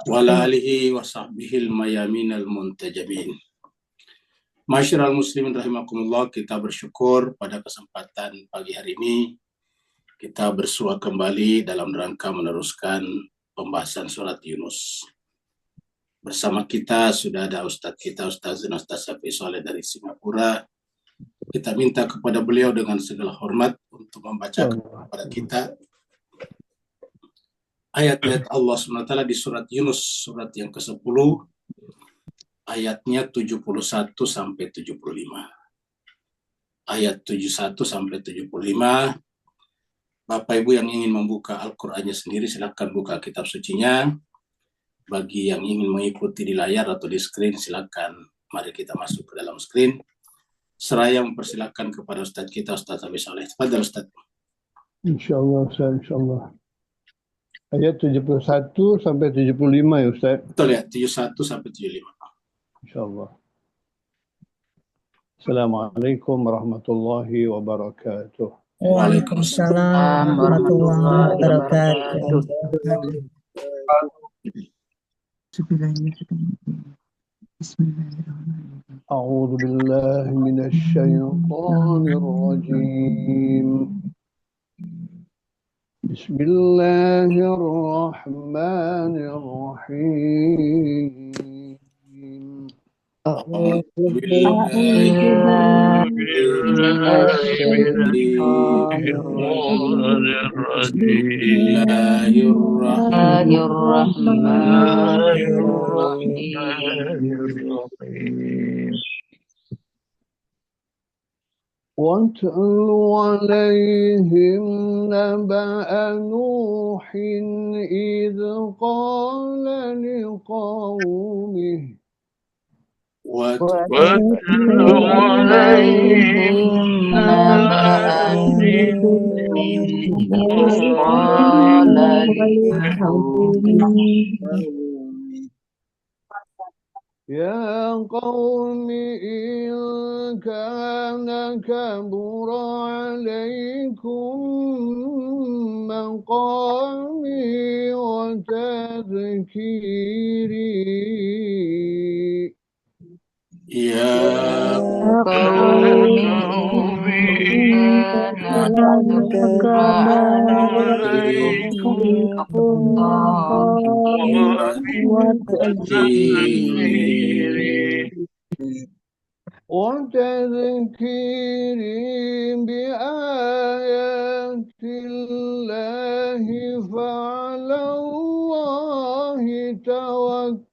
wa ala alihi wa sahbihil mayaminal muntajamin. Masyarul muslimin rahimakumullah, kita bersyukur pada kesempatan pagi hari ini kita bersua kembali dalam rangka meneruskan pembahasan surat Yunus. Bersama kita sudah ada Ustadz kita, Ustaz Syafi'i Soleh dari Singapura. Kita minta kepada beliau dengan segala hormat untuk membaca kepada kita ayat-ayat Allah SWT di surat Yunus, surat yang ke-10, ayatnya 71 sampai 75. Ayat 71 sampai 75. Bapak Ibu yang ingin membuka Al-Qur'annya sendiri silakan buka kitab sucinya. Bagi yang ingin mengikuti di layar atau di screen silakan mari kita masuk ke dalam screen. Seraya mempersilakan kepada Ustadz kita, Ustaz Syafi'i Soleh. Tafadhal Ustaz. Insyaallah Ustaz, insyaallah. Ayat 71 sampai 75 ya Ustaz. Betul ya, 71 sampai 75. Insyaallah. Assalamualaikum warahmatullahi wabarakatuh. Waalaikumsalam warahmatullahi wabarakatuh. Bismillahirrahmanirrahim. A'udzu billahi minasy syaithanir rajim. Bismillahirrahmanirrahim. Bismillahirrahmanirrahim. واتل عليهم نبأ نوح إذ قال لقومه واتل عليهم نبأ نوح إذ قال لقومه يا قوم إن كان كبر عليكم مقامي وتذكيري Ya قوم إن كان كبر عليكم مقامي وتذكيري بآيات الله فعلى الله توكلت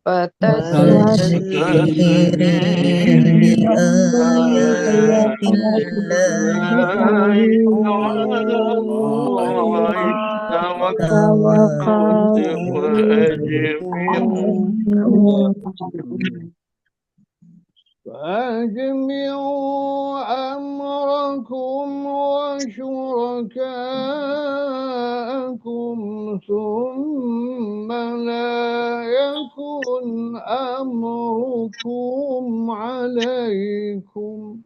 فتذكيرهم بآيات الله فأجمعوا أمركم وشركاءكم ثم لا يكن أمركم عليكم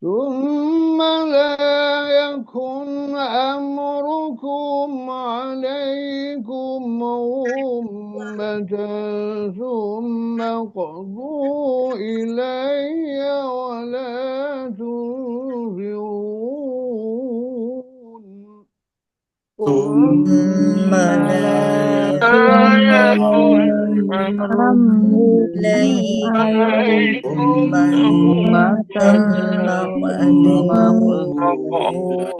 ثم لا يكن أمركم عليكم غمة ثم قضوا إلي ولا تنظرون ثم لا يكن عليكم ثم قضوا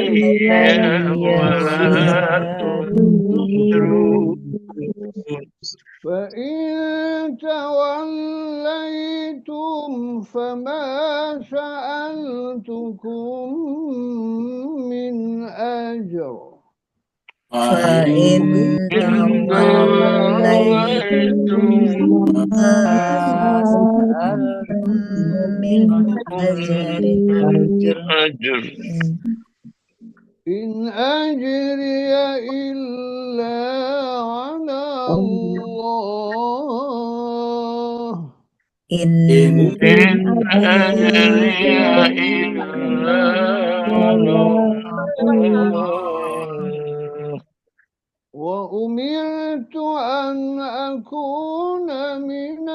إلي ولا تنظرون فإن توليتم فما سألتكم من أجر فإن توليتم فسألتم من أجر إن أجري إلا على الله إن أجري إلا على الله وأمرت أن أكون من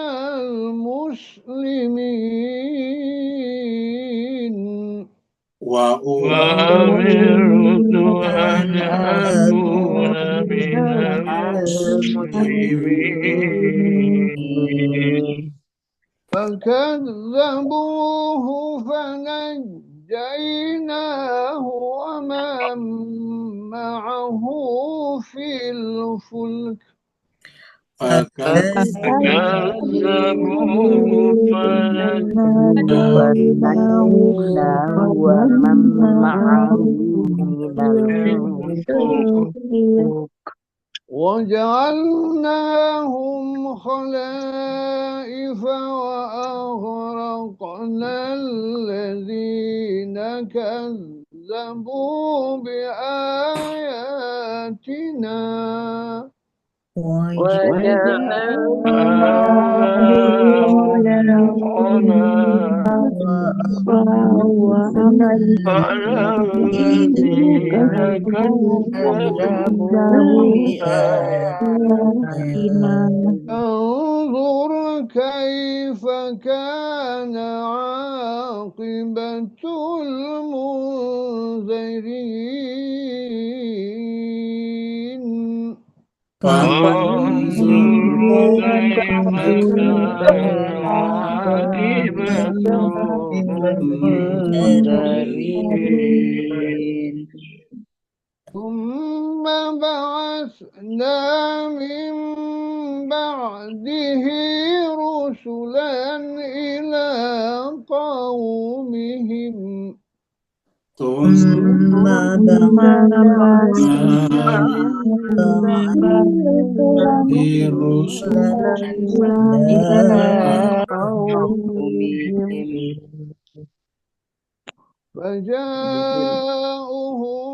المسلمين وأمرت أن أكون من المسلمين فكذبوه فنجيناه ومن معه في الفلك فكذبوه فنجيناه ومن معه من الفلك وجعلناهم خلائف وأغرقنا الذين كذبوا بآياتنا انظر كيف كان عاقبة المنذرين فانظر كيف كان عاقبة المنذرين ثم بعثنا من بعده رسلا إلى قومهم ثم بعثنا رسلا إلى قومهم فجاءوهم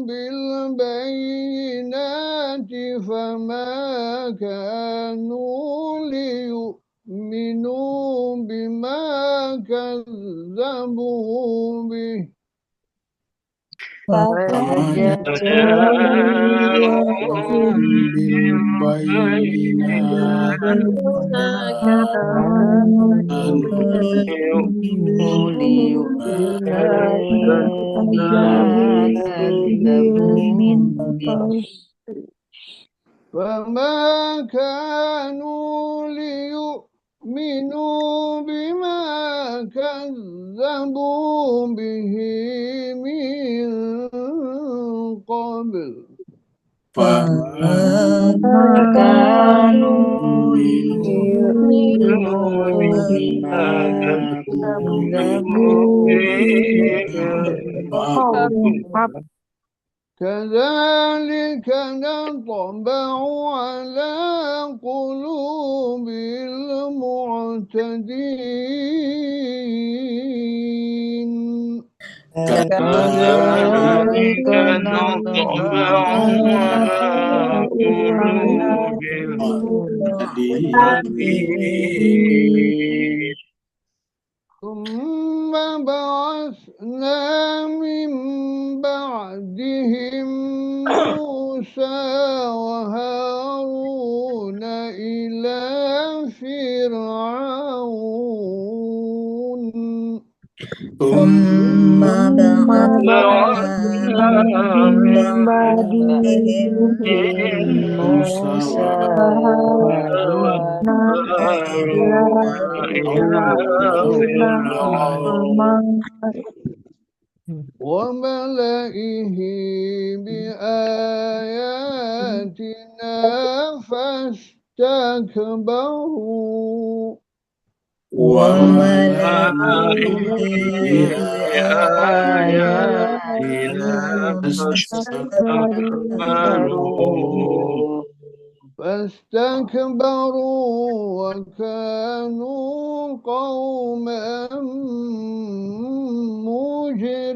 بالبينات فما كانوا ليؤمنوا بما كذبوا به فجاءهم بالبينات فما كانوا ليؤمنوا بما كذبوا به من قبل فما كانوا ليؤمنوا بما كذبوا كذلك نطبع على قلوب المعتدين كذلك نطبع على قلوب المعتدين ثم بعثنا من بعدهم موسى وهارون إلى فرعون ثم بعثنا من بعدهم موسى وهارون إلى فرعون وملئه بآياتنا فاستكبروا وملئه بآياتنا فاستكبروا فاستكبروا وكانوا قوما مجرمين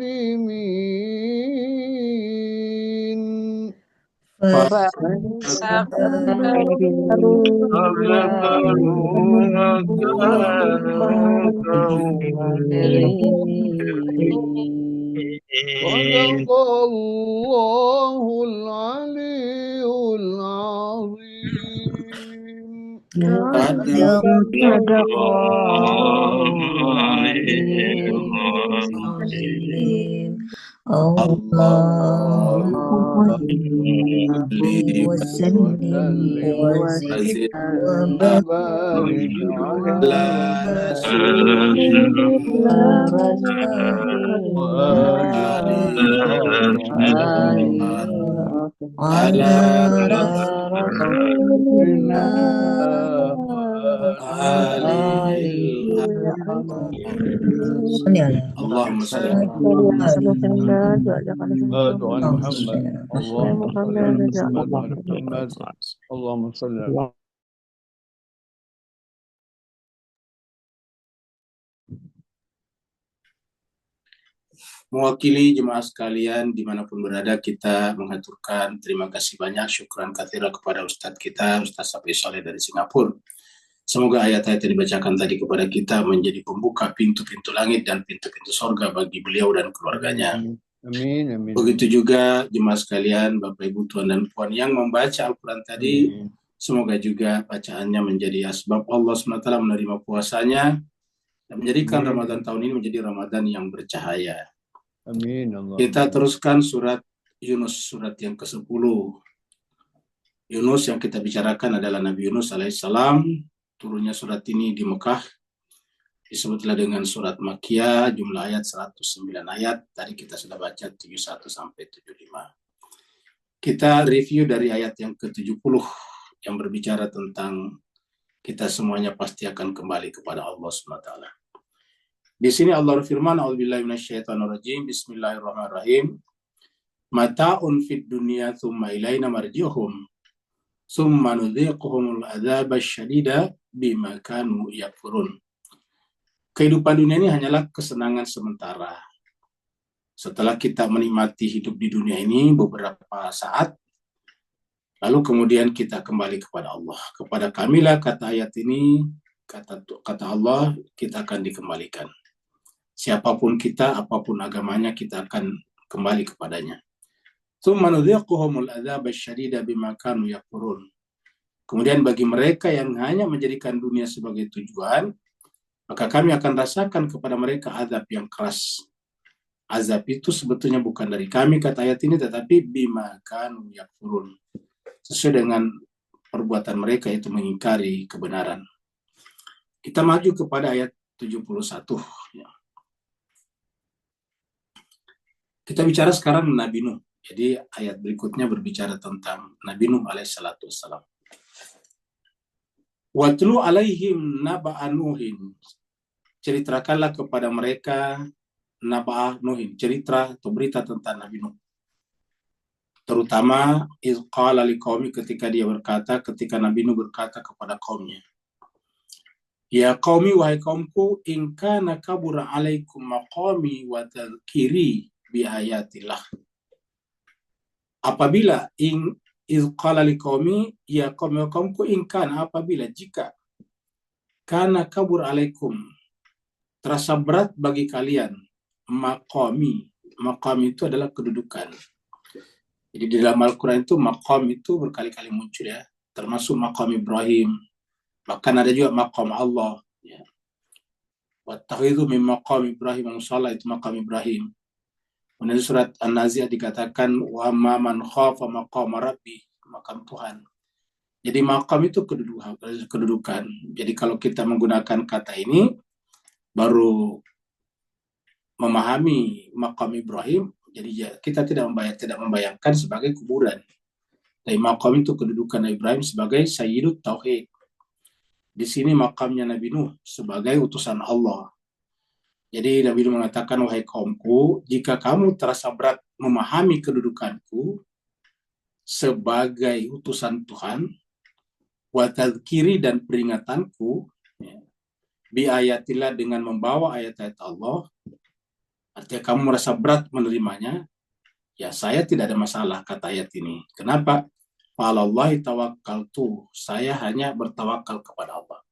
صدق الله العلي العظيم اللهم وسلم وزد وبارك على على اللهم صل على محمد اللهم صل على محمد وعلى محمد اللهم صل على Mewakili jemaah sekalian dimanapun berada, kita mengaturkan terima kasih banyak, syukran katsira kepada Ustadz kita, Ustadz Safi Soleh dari Singapura. Semoga ayat-ayat yang dibacakan tadi kepada kita menjadi pembuka pintu-pintu langit dan pintu-pintu sorga bagi beliau dan keluarganya. Amin, amin. Begitu juga jemaah sekalian, Bapak Ibu Tuan dan Puan yang membaca Al-Quran tadi, semoga juga bacaannya menjadi asbab Allah SWT menerima puasanya dan menjadikan Ramadan tahun ini menjadi Ramadan yang bercahaya. Amin Allah. Kita teruskan surat Yunus, surat yang ke-10. Yunus yang kita bicarakan adalah Nabi Yunus alaihissalam. Turunnya surat ini di Mekah. Disebutlah dengan surat Makkiyah, jumlah ayat 109 ayat. Tadi kita sudah baca 71 sampai 75. Kita review dari ayat yang ke-70 yang berbicara tentang kita semuanya pasti akan kembali kepada Allah SWT. Di sini Allah berfirman, A'udzubillahi minasyaitonirrajim, Bismillahirrahmanirrahim. Mata'un fid dunya tsumma ilaina marji'uhum tsumma nudhiquhumul adzaba syadida bima kanu yakfurun. Kehidupan dunia ini hanyalah kesenangan sementara. Setelah kita menikmati hidup di dunia ini beberapa saat, lalu kemudian kita kembali kepada Allah. Kepada kamilah, kata ayat ini, kata Allah, kita akan dikembalikan. Siapapun kita, apapun agamanya, kita akan kembali kepadanya. Kemudian bagi mereka yang hanya menjadikan dunia sebagai tujuan, maka kami akan rasakan kepada mereka azab yang keras. Azab itu sebetulnya bukan dari kami, kata ayat ini, tetapi bima kanu yakfurun. Sesuai dengan perbuatan mereka, itu mengingkari kebenaran. Kita maju kepada ayat 71. Ya. Kita bicara sekarang Nabi Nuh. Jadi ayat berikutnya berbicara tentang Nabi Nuh alaihissalatu wassalam. Watlu alaihim naba'a Nuhin. Ceritakanlah kepada mereka naba'a Nuhin, cerita atau berita tentang Nabi Nuh. Terutama iz qala liqaumi, ketika Nabi Nuh berkata kepada kaumnya. Ya qaumi, wahai kaumku, in kana kabura alaikum maqami wa tadhkiri bi ayatillah. Apabila iz qala liqaumi, ya qaumi wa kaumku, in kana, apabila, jika, kana kabur alaikum, terasa berat bagi kalian, maqami itu adalah kedudukan. Jadi di dalam Al-Quran itu maqam itu berkali-kali muncul ya, termasuk maqam Ibrahim, bahkan ada juga maqam Allah ya. Wattakhidhu min maqam Ibrahim musalla, itu maqam Ibrahim. Kemudian surat An-Nazi'at dikatakan wa amma man khafa maqama rabbi, maqam Tuhan. Jadi maqam itu kedudukan. Jadi kalau kita menggunakan kata ini baru memahami maqam Ibrahim, jadi kita tidak membayangkan sebagai kuburan. Tapi maqam itu kedudukan Ibrahim sebagai Sayyidut Tauhid. Di sini makamnya Nabi Nuh sebagai utusan Allah. Jadi Nabi Nuh mengatakan, wahai kaumku, jika kamu terasa berat memahami kedudukanku sebagai utusan Tuhan, wa tadzkiri dan peringatanku, ya, bi ayatillah dengan membawa ayat-ayat Allah, artinya kamu merasa berat menerimanya, ya saya tidak ada masalah, kata ayat ini. Kenapa? Fa'alallahi tawakkaltu, saya hanya bertawakal kepada Allah.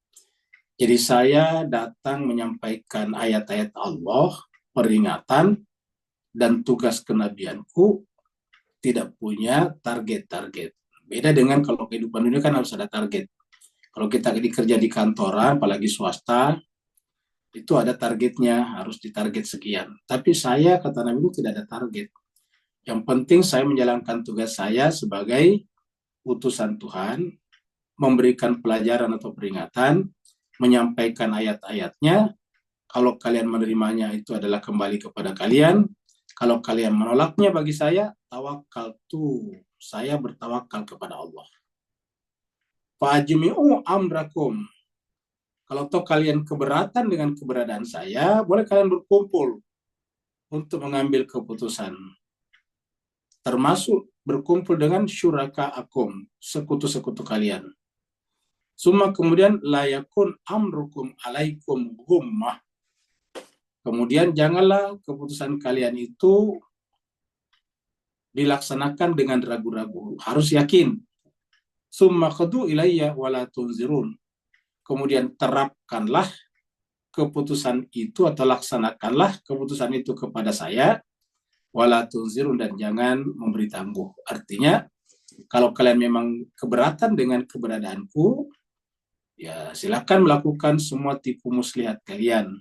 Jadi saya datang menyampaikan ayat-ayat Allah, peringatan, dan tugas kenabianku tidak punya target-target. Beda dengan kalau kehidupan dunia kan harus ada target. Kalau kita kerja di kantoran, apalagi swasta, itu ada targetnya, harus ditarget sekian. Tapi saya, kata Nabi, tidak ada target. Yang penting saya menjalankan tugas saya sebagai utusan Tuhan, memberikan pelajaran atau peringatan, menyampaikan ayat-ayatnya. Kalau kalian menerimanya, itu adalah kembali kepada kalian. Kalau kalian menolaknya, bagi saya, tawakkaltu, saya bertawakal kepada Allah. Fa'ajmi'u amrakum, kalau toh kalian keberatan dengan keberadaan saya, boleh kalian berkumpul untuk mengambil keputusan. Termasuk berkumpul dengan syuraka akum, sekutu-sekutu kalian. Summa kemudian layakun amrukum alaikum gummah. Kemudian janganlah keputusan kalian itu dilaksanakan dengan ragu-ragu, harus yakin. Summa khadu ilayya wala tunzirun. Kemudian terapkanlah keputusan itu atau laksanakanlah keputusan itu kepada saya, wala tunzirun, dan jangan memberi tangguh. Artinya, kalau kalian memang keberatan dengan keberadaanku, ya silakan melakukan semua tipu muslihat kalian.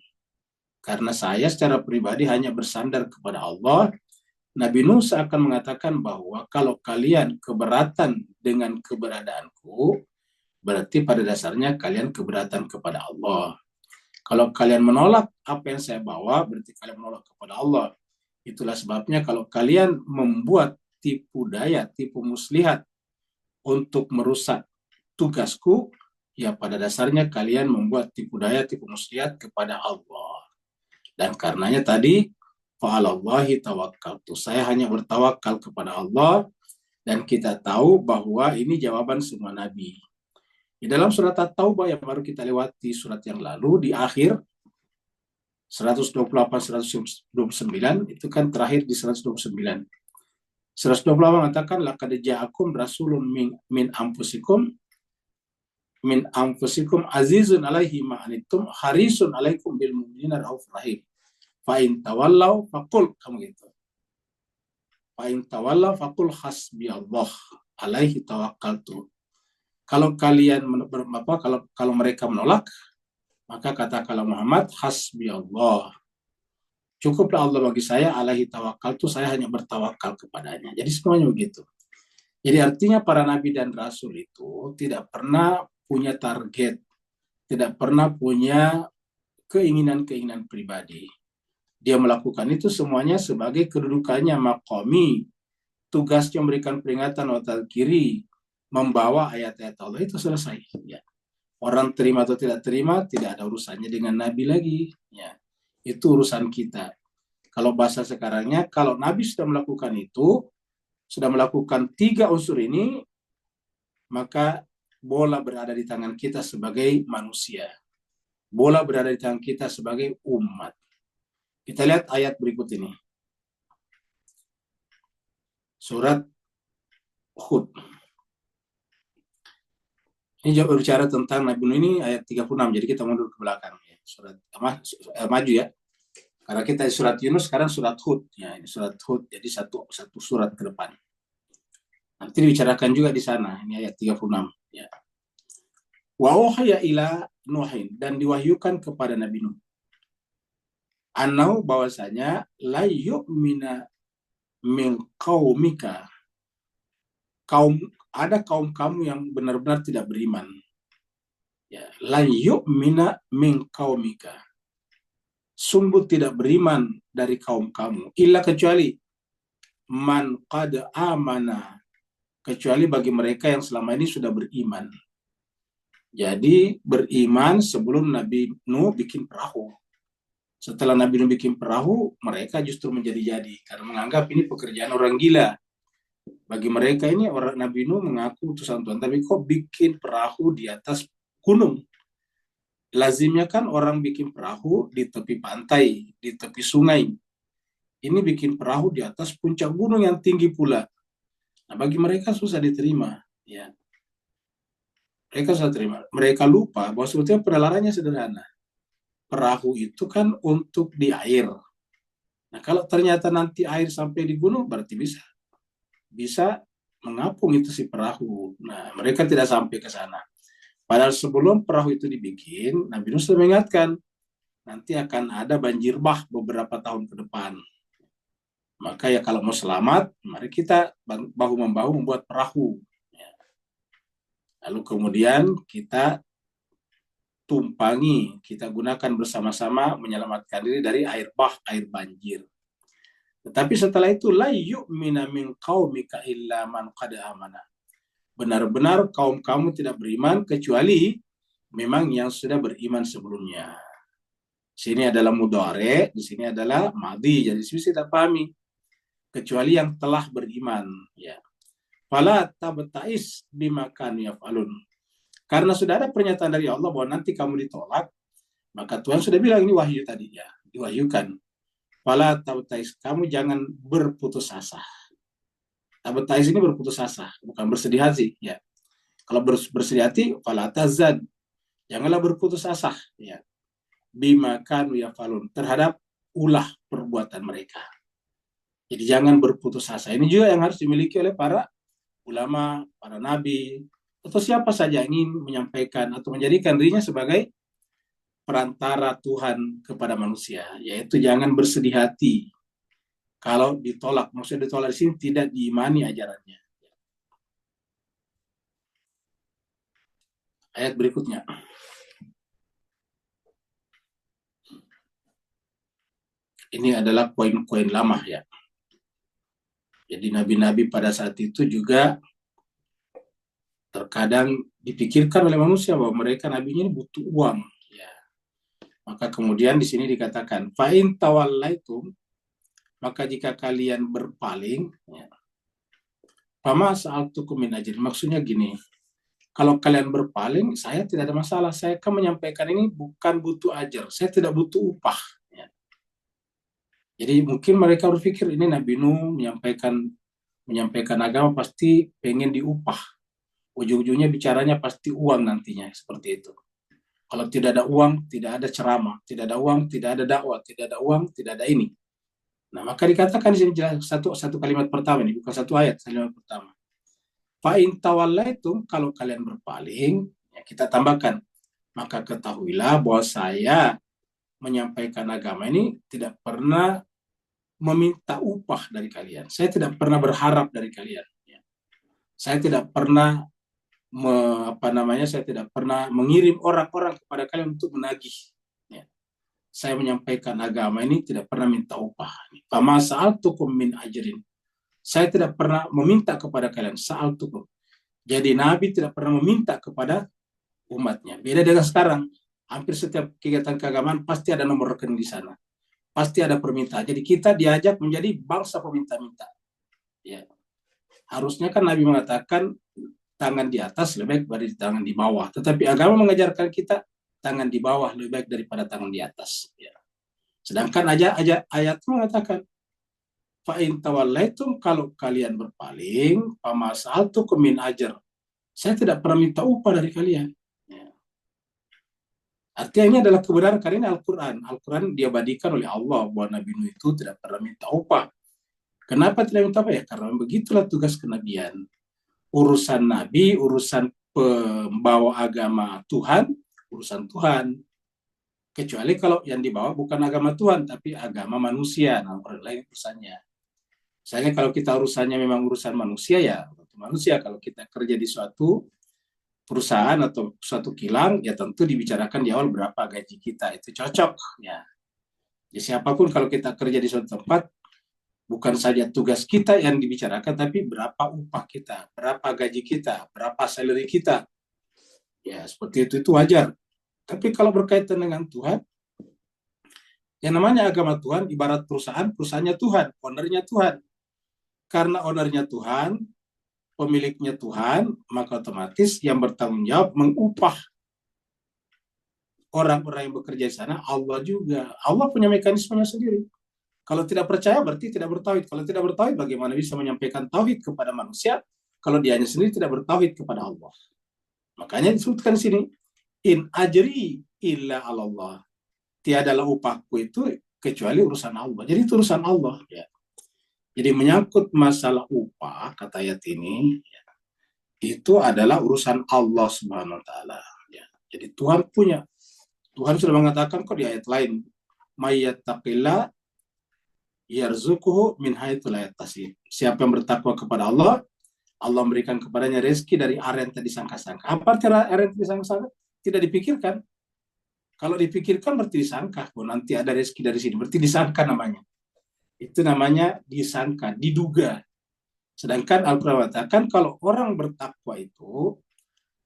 Karena saya secara pribadi hanya bersandar kepada Allah. Nabi Nuh akan mengatakan bahwa kalau kalian keberatan dengan keberadaanku, berarti pada dasarnya kalian keberatan kepada Allah. Kalau kalian menolak apa yang saya bawa, berarti kalian menolak kepada Allah. Itulah sebabnya kalau kalian membuat tipu daya, tipu muslihat untuk merusak tugasku, ya pada dasarnya kalian membuat tipu daya, tipu muslihat kepada Allah. Dan karenanya tadi, fa'alallahi tawakkaltu, saya hanya bertawakal kepada Allah. Dan kita tahu bahwa ini jawaban semua nabi. Di dalam surat At-Taubah yang baru kita lewati surat yang lalu, di akhir 128-129, itu kan terakhir di 129. 128 mengatakan, laqad ja'akum rasulun min anfusikum azizun alaihi ma anittum harisun alaikum bil mu'minina raufur rahim. Fa in tawallaw faqul, kamu gitu. Fa in tawallaw faqul hasbiyallah alaihi tawakkaltu. Kalau kalian kalau mereka menolak, maka katakanlah Muhammad, hasbi Allah, cukuplah Allah bagi saya, alaihi tawakkaltu, saya hanya bertawakal kepadanya. Jadi semuanya begitu. Jadi artinya para nabi dan rasul itu tidak pernah punya target, tidak pernah punya keinginan-keinginan pribadi. Dia melakukan itu semuanya sebagai kedudukannya maqami, tugasnya memberikan peringatan wa tadzkiri, membawa ayat-ayat Allah, itu selesai. Ya. Orang terima atau tidak terima tidak ada urusannya dengan Nabi lagi. Ya. Itu urusan kita. Kalau bahasa sekarangnya, kalau Nabi sudah melakukan itu, sudah melakukan 3 unsur ini, maka bola berada di tangan kita sebagai manusia. Bola berada di tangan kita sebagai umat. Kita lihat ayat berikut ini. Surat Hud. Ini juga berbicara tentang Nabi Nuh, ini ayat 36, jadi kita mundur ke belakang. Ya. Surat maju ya. Karena kita di surat Yunus, sekarang surat Hud. Ya, ini surat Hud, jadi satu surat ke depan. Nanti dibicarakan juga di sana, ini ayat 36. Ya. Wa uhya ila Nuhin, dan diwahyukan kepada Nabi Nuh. Anau, bahwasanya la yu'mina min qaumika, ada kaum kamu yang benar-benar tidak beriman. Ya, la yu'mina min qaumika, sungguh tidak beriman dari kaum kamu, illa kecuali man qad amana, kecuali bagi mereka yang selama ini sudah beriman. Jadi beriman sebelum Nabi Nuh bikin perahu. Setelah Nabi Nuh bikin perahu, mereka justru menjadi-jadi karena menganggap ini pekerjaan orang gila. Bagi mereka ini orang Nabi Nuh mengaku utusan Tuhan, tapi kok bikin perahu di atas gunung? Lazimnya kan orang bikin perahu di tepi pantai, di tepi sungai. Ini bikin perahu di atas puncak gunung yang tinggi pula. Nah, bagi mereka susah diterima, ya. Mereka susah terima. Mereka lupa bahwa sebetulnya penalarannya sederhana. Perahu itu kan untuk di air. Nah, kalau ternyata nanti air sampai di gunung, berarti bisa mengapung itu si perahu. Nah, mereka tidak sampai ke sana. Padahal sebelum perahu itu dibikin, Nabi Nuh sudah mengingatkan, nanti akan ada banjir bah beberapa tahun ke depan. Maka ya kalau mau selamat, mari kita bahu-membahu membuat perahu. Lalu kemudian kita tumpangi, kita gunakan bersama-sama menyelamatkan diri dari air bah, air banjir. Tetapi setelah itu, la yu'mina min qaumika illa man qad amana. Benar-benar kaum kamu tidak beriman kecuali memang yang sudah beriman sebelumnya. Sini adalah mudhari, di sini adalah madhi. Jadi sisi tidak pahami kecuali yang telah beriman, ya. Fala tabtais bima kanu yaf'alun. Karena sudah ada pernyataan dari Allah bahwa nanti kamu ditolak, maka Tuhan sudah bilang, ini wahyu tadi ya, diwahyukan. Fala tabtais, kamu jangan berputus asa. Tabtais ini berputus asa, bukan bersedih hati, ya. Kalau bersedih hati, fala tazad, janganlah berputus asa, ya. Bima kanu yaf'alun, terhadap ulah perbuatan mereka. Jadi jangan berputus asa. Ini juga yang harus dimiliki oleh para ulama, para nabi, atau siapa saja yang ingin menyampaikan atau menjadikan dirinya sebagai perantara Tuhan kepada manusia, yaitu jangan bersedih hati kalau ditolak. Maksudnya ditolak di sini tidak diimani ajarannya. Ayat berikutnya. Ini adalah poin-poin lama, ya. Jadi nabi-nabi pada saat itu juga terkadang dipikirkan oleh manusia bahwa mereka nabinya ini butuh uang, ya. Maka kemudian di sini dikatakan, fa in tawallaitum, maka jika kalian berpaling, ya, fama sa'altukum min ajrin. Maksudnya gini, kalau kalian berpaling, saya tidak ada masalah. Saya akan menyampaikan ini bukan butuh ajar, saya tidak butuh upah, ya. Jadi mungkin mereka berpikir ini Nabi Nuh menyampaikan agama pasti pengen diupah. Ujung-ujungnya bicaranya pasti uang nantinya, seperti itu. Kalau tidak ada uang, tidak ada ceramah, tidak ada uang, tidak ada dakwah, tidak ada uang, tidak ada ini. Nah, maka dikatakan di sini jelas satu kalimat pertama ini, bukan satu ayat, kalimat pertama. Fa in tawallaitum, kalau kalian berpaling, ya kita tambahkan, maka ketahuilah bahwa saya menyampaikan agama ini tidak pernah meminta upah dari kalian. Saya tidak pernah berharap dari kalian. Ya. Saya tidak pernah saya tidak pernah mengirim orang-orang kepada kalian untuk menagih. Ya. Saya menyampaikan agama ini tidak pernah minta upah. Fama sa'altukum min ajrin. Saya tidak pernah meminta kepada kalian. Sa'altukum. Jadi Nabi tidak pernah meminta kepada umatnya. Beda dengan sekarang. Hampir setiap kegiatan keagamaan pasti ada nomor rekening di sana. Pasti ada permintaan. Jadi kita diajak menjadi bangsa peminta-minta. Ya. Harusnya kan Nabi mengatakan tangan di atas lebih baik dari tangan di bawah. Tetapi agama mengajarkan kita tangan di bawah lebih baik daripada tangan di atas. Ya. Sedangkan ayat mengatakan, fa in tawallaitum, kalau kalian berpaling, fama sa'altukum min ajr. Saya tidak pernah minta upah dari kalian. Ya. Artinya ini adalah kebenaran karena Al-Quran. Al-Quran diabadikan oleh Allah bahwa Nabi Nuh itu tidak pernah minta upah. Kenapa tidak minta upah? Ya karena begitulah tugas kenabian. Urusan Nabi, urusan pembawa agama Tuhan, urusan Tuhan. Kecuali kalau yang dibawa bukan agama Tuhan, tapi agama manusia. Nah, orang lain urusannya. Misalnya kalau kita urusannya memang urusan manusia, ya manusia. Kalau kita kerja di suatu perusahaan atau suatu kilang, ya tentu dibicarakan di awal berapa gaji kita. Itu cocok. Ya. Jadi siapapun kalau kita kerja di suatu tempat, bukan saja tugas kita yang dibicarakan, tapi berapa upah kita, berapa gaji kita, berapa salary kita. Ya, seperti itu wajar. Tapi kalau berkaitan dengan Tuhan, Yang namanya agama Tuhan ibarat perusahaan, perusahaannya Tuhan, ownernya Tuhan. Karena ownernya Tuhan, pemiliknya Tuhan, maka otomatis yang bertanggung jawab mengupah orang-orang yang bekerja di sana Allah juga. Allah punya mekanismenya sendiri. Kalau tidak percaya berarti tidak bertauhid. Kalau tidak bertauhid, bagaimana bisa menyampaikan tauhid kepada manusia kalau dianya sendiri tidak bertauhid kepada Allah? Makanya disebutkan di sini, in ajri illa Allah. Tiadalah upahku itu kecuali urusan Allah. Jadi itu urusan Allah. Ya. Jadi menyangkut masalah upah, kata ayat ini, ya, itu adalah urusan Allah Subhanahu Wa Taala. Ya. Jadi Tuhan punya. Tuhan sudah mengatakan kok di ayat lain, mayyattaqillah yarzuquhu min haitsu la yahtasib. Siapa yang bertakwa kepada Allah, Allah memberikan kepadanya rezeki dari arah yang tidak disangka-sangka. Apa artinya arah yang tidak disangka-sangka? Tidak dipikirkan. Kalau dipikirkan berarti disangka. Oh, nanti ada rezeki dari sini. Berarti disangka namanya. Itu namanya disangka, diduga. Sedangkan Al-Quran mengatakan kalau orang bertakwa itu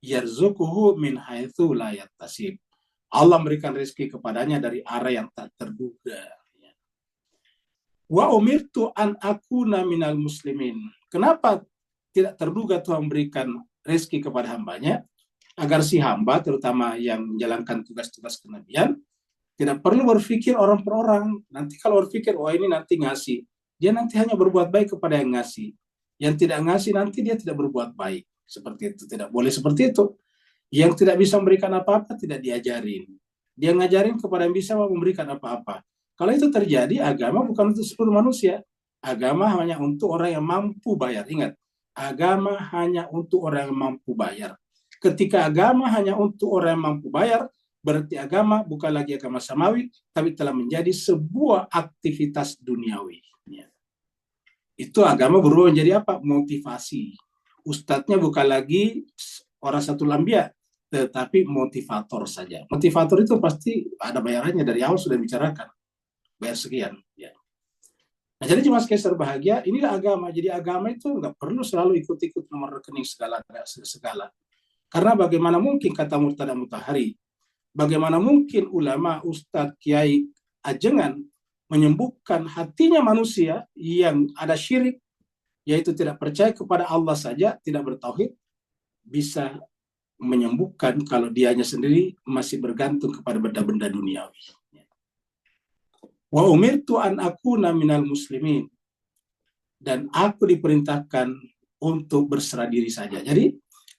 yarzuquhu min haitsu la yahtasib. Allah memberikan rezeki kepadanya dari arah yang tak terduga. Wa umirtu an akuna minal muslimin. Kenapa tidak terduga Tuhan memberikan rezeki kepada hambanya? Agar si hamba, terutama yang menjalankan tugas-tugas kenabian, tidak perlu berpikir orang per orang. Nanti kalau berpikir, oh ini nanti ngasih. Dia nanti hanya berbuat baik kepada yang ngasih. Yang tidak ngasih nanti dia tidak berbuat baik. Seperti itu. Tidak boleh seperti itu. Yang tidak bisa memberikan apa-apa tidak diajarin. Dia ngajarin kepada yang bisa memberikan apa-apa. Kalau itu terjadi, agama bukan untuk seluruh manusia. Agama hanya untuk orang yang mampu bayar. Ingat, agama hanya untuk orang yang mampu bayar. Ketika agama hanya untuk orang yang mampu bayar, berarti agama bukan lagi agama samawi, tapi telah menjadi sebuah aktivitas duniawi. Itu agama berubah menjadi apa? Motivasi. Ustadznya bukan lagi orang satu lambia, tetapi motivator saja. Motivator itu pasti ada bayarannya, dari awal sudah bicarakan. Bayar sekian. Ya. Nah, jadi jemaah sekalian berbahagia, inilah agama. Jadi agama itu nggak perlu selalu ikut-ikut nomor rekening segala. Karena bagaimana mungkin, kata Murtada Mutahari, bagaimana mungkin ulama, ustadz, kiai, ajengan menyembuhkan hatinya manusia yang ada syirik, yaitu tidak percaya kepada Allah saja, tidak bertauhid, bisa menyembuhkan kalau dianya sendiri masih bergantung kepada benda-benda duniawi. Wa umirtu an akuna minal muslimin. Dan aku diperintahkan untuk berserah diri saja. Jadi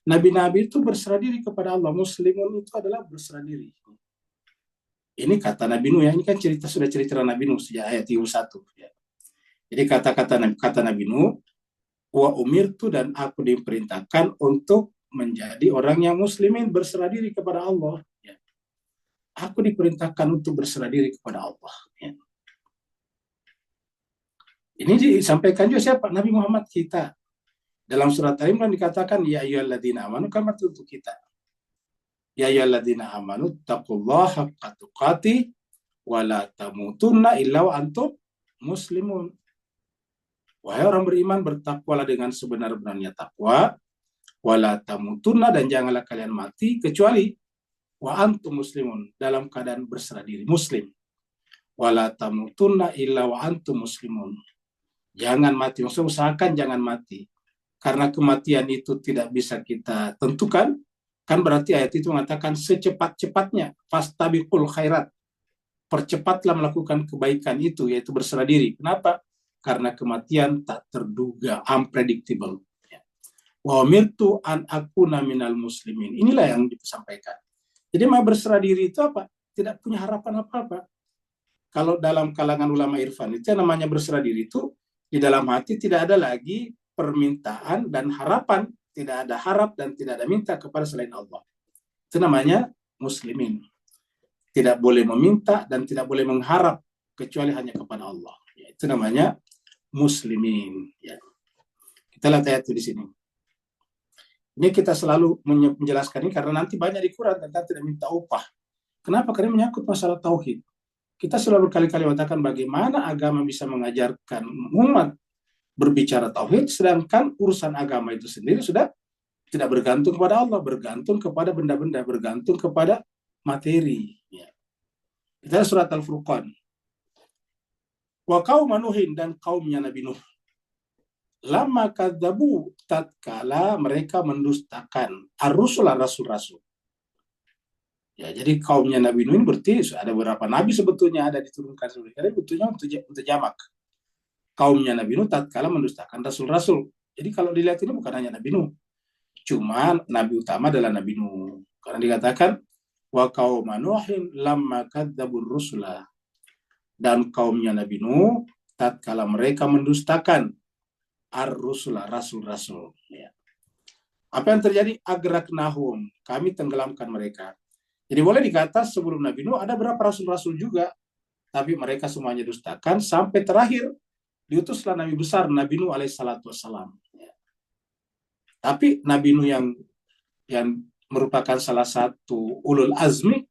nabi-nabi itu berserah diri kepada Allah. Muslimun itu adalah berserah diri. Ini kata Nabi Nuh ya. Ini kan sudah cerita Nabi Nuh sejak ayat 1. Ya. Jadi kata Nabi Nuh, wa umirtu, dan aku diperintahkan untuk menjadi orang yang muslimin, berserah diri kepada Allah. Ya. Aku diperintahkan untuk berserah diri kepada Allah. Ya. Ini disampaikan juga siapa? Nabi Muhammad kita. Dalam surat Al-Imran dikatakan, ya ayyuhalladzina amanu, kama untuk kita. Ya ayyuhalladzina amanu taqullaha haqqa tuqatih wa la tamutunna illa wa antum muslimun. Wahai orang beriman, bertakwalah dengan sebenar-benarnya takwa, wa la tamutunna, dan janganlah kalian mati kecuali wa antum muslimun, dalam keadaan berserah diri, muslim. Wa la tamutunna illa wa antum muslimun. Jangan mati, maksudnya usahakan jangan mati. Karena kematian itu tidak bisa kita tentukan, kan berarti ayat itu mengatakan secepat-cepatnya, fastabiqul khairat. Percepatlah melakukan kebaikan itu, yaitu berserah diri. Kenapa? Karena kematian tak terduga, unpredictable. Wa umirtu an akuna minal muslimin. Inilah yang disampaikan. Jadi mau berserah diri itu apa? Tidak punya harapan apa-apa. Kalau dalam kalangan ulama irfan itu yang namanya berserah diri itu, di dalam hati tidak ada lagi permintaan dan harapan. Tidak ada harap dan tidak ada minta kepada selain Allah. Itu namanya muslimin. Tidak boleh meminta dan tidak boleh mengharap kecuali hanya kepada Allah. Ya, itu namanya muslimin. Ya. Kita lihat ayat itu di sini. Ini kita selalu menjelaskan ini karena nanti banyak di Quran tentang tidak minta upah. Kenapa? Karena menyangkut masalah tauhid. Kita sudah berkali-kali mengatakan bagaimana agama bisa mengajarkan umat berbicara tauhid, sedangkan urusan agama itu sendiri sudah tidak bergantung kepada Allah, bergantung kepada benda-benda, bergantung kepada materi. Ya. Kita surat Al-Furqan. Wa qauma Nuhin, dan kaumnya Nabi Nuh. Lama kadzabu, tatkala mereka mendustakan ar-rusula, rasul-rasul. Ya, jadi kaumnya Nabi Nuh ini berarti ada beberapa nabi sebetulnya ada diturunkan oleh karena betulnya untuk jamak. Kaumnya Nabi Nuh tatkala mendustakan rasul-rasul. Jadi kalau dilihat ini bukan hanya Nabi Nuh, cuma nabi utama adalah Nabi Nuh. Karena dikatakan wa qauma Nuhin lamma kadzabur rusula, dan kaumnya Nabi Nuh tatkala mereka mendustakan ar-rusula, rasul-rasul. Ya. Apa yang terjadi? Agraknahum, kami tenggelamkan mereka. Jadi boleh dikata sebelum Nabi Nuh ada berapa rasul-rasul juga, tapi mereka semuanya dustakan sampai terakhir diutuslah Nabi besar Nabi Nuh alaihissalatu wassalam. Ya. Tapi Nabi Nuh yang merupakan salah satu ulul azmi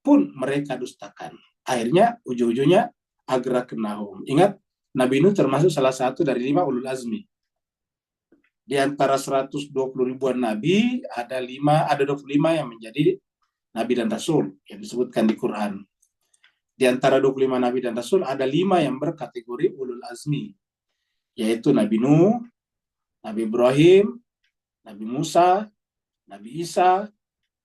pun mereka dustakan. Akhirnya ujung-ujungnya agraknahum. Ingat, Nabi Nuh termasuk salah satu dari 5 ulul azmi. Di antara 120 ribuan nabi ada 25 yang menjadi nabi dan rasul yang disebutkan di Quran. Di antara 25 nabi dan rasul ada 5 yang berkategori ulul azmi, yaitu Nabi Nuh, Nabi Ibrahim, Nabi Musa, Nabi Isa,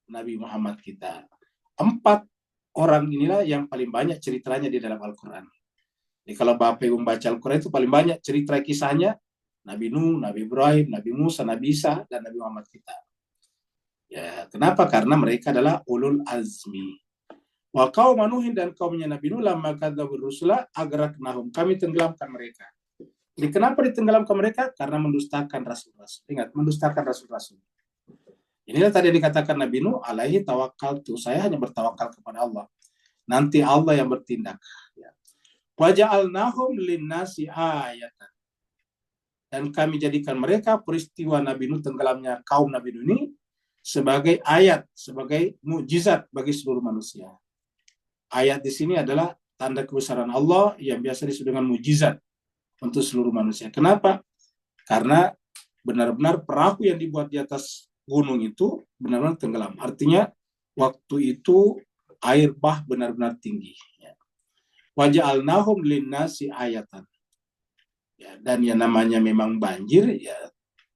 Nabi Muhammad kita. 4 orang inilah yang paling banyak ceritanya di dalam Al-Quran. Jadi kalau Bapak Ibu membaca Al-Quran itu paling banyak cerita kisahnya Nabi Nuh, Nabi Ibrahim, Nabi Musa, Nabi Isa, dan Nabi Muhammad kita. Ya, kenapa? Karena mereka adalah ulul azmi. Wa qauma Nuhin, dan kaumnya Nabi Nuh lamma kadzabur rusula agraknahum, kami tenggelamkan mereka. Jadi kenapa ditenggelamkan mereka? Karena mendustakan rasul-rasul. Ingat, mendustakan rasul-rasul. Inilah tadi dikatakan Nabi Nuh, alaihi tawakkaltu, saya hanya bertawakal kepada Allah. Nanti Allah yang bertindak. Ya. Wa ja'alnahum linnasi ayatan, dan kami jadikan mereka peristiwa Nabi Nuh tenggelamnya kaum Nabi Nuh ini sebagai ayat, sebagai mukjizat bagi seluruh manusia. Ayat di sini adalah tanda kebesaran Allah yang biasa disebut dengan mukjizat untuk seluruh manusia. Kenapa? Karena benar-benar perahu yang dibuat di atas gunung itu benar-benar tenggelam. Artinya waktu itu air bah benar-benar tinggi. Wa ja'alnahum linnasi ayatan. Ya, dan yang namanya memang banjir ya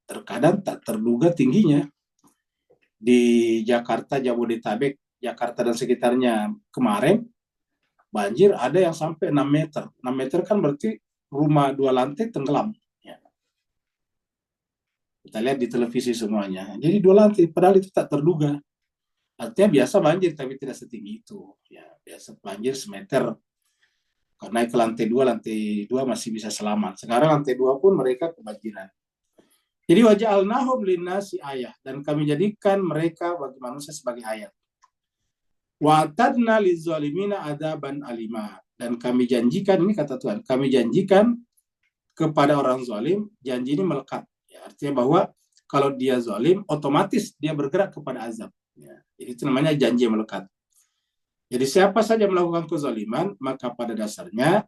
terkadang tak terduga tingginya. Di Jakarta, Jabodetabek, Jakarta dan sekitarnya kemarin banjir ada yang sampai 6 meter. 6 meter kan berarti rumah 2 lantai tenggelam. Ya. Kita lihat di televisi semuanya. Jadi 2 lantai, padahal itu tak terduga. Artinya biasa banjir tapi tidak setinggi itu. Ya, biasa banjir semeter. Naik ke lantai 2 masih bisa selamat. Sekarang lantai 2 pun mereka kebanjiran. Jadi waja'alnahum linnasi ayah, dan kami jadikan mereka bagi manusia sebagai ayat. Wa atadna lizalimina adaban alima, dan kami janjikan, ini kata Tuhan, kami janjikan kepada orang zalim, janji ini melekat. Ya, artinya bahwa kalau dia zalim, otomatis dia bergerak kepada azab. Ya, jadi itu namanya janji yang melekat. Jadi siapa saja melakukan kezaliman, maka pada dasarnya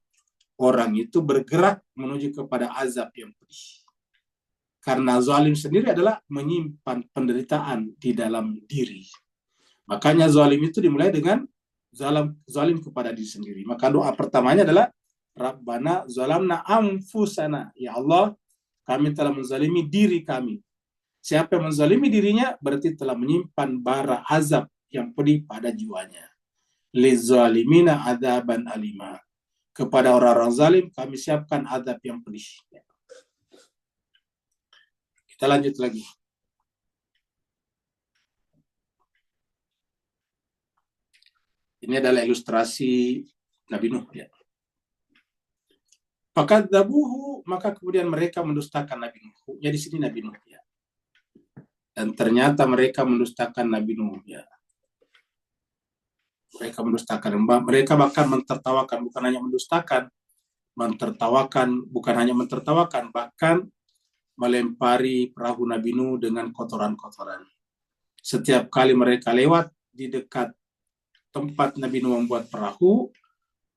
orang itu bergerak menuju kepada azab yang pedih. Karena zalim sendiri adalah menyimpan penderitaan di dalam diri. Makanya zalim itu dimulai dengan zalim kepada diri sendiri. Maka doa pertamanya adalah Rabbana zalamna anfusana. Ya Allah, kami telah menzalimi diri kami. Siapa yang menzalimi dirinya berarti telah menyimpan bara azab yang pedih pada jiwanya. Lizalimina adaban alima. Kepada orang-orang zalim kami siapkan azab yang pedih. Kita lanjut lagi. Ini adalah ilustrasi Nabi Nuh. Ya. Fakadzabuhu, maka kemudian mereka mendustakan Nabi Nuh. Ya, di sini Nabi Nuh. Ya. Dan ternyata mereka mendustakan Nabi Nuh. Ya. Mereka mendustakan. Mereka bahkan mentertawakan, bukan hanya mendustakan. Bukan hanya mentertawakan, bahkan melempari perahu Nabi Nuh dengan kotoran-kotoran. Setiap kali mereka lewat di dekat tempat Nabi Nuh membuat perahu,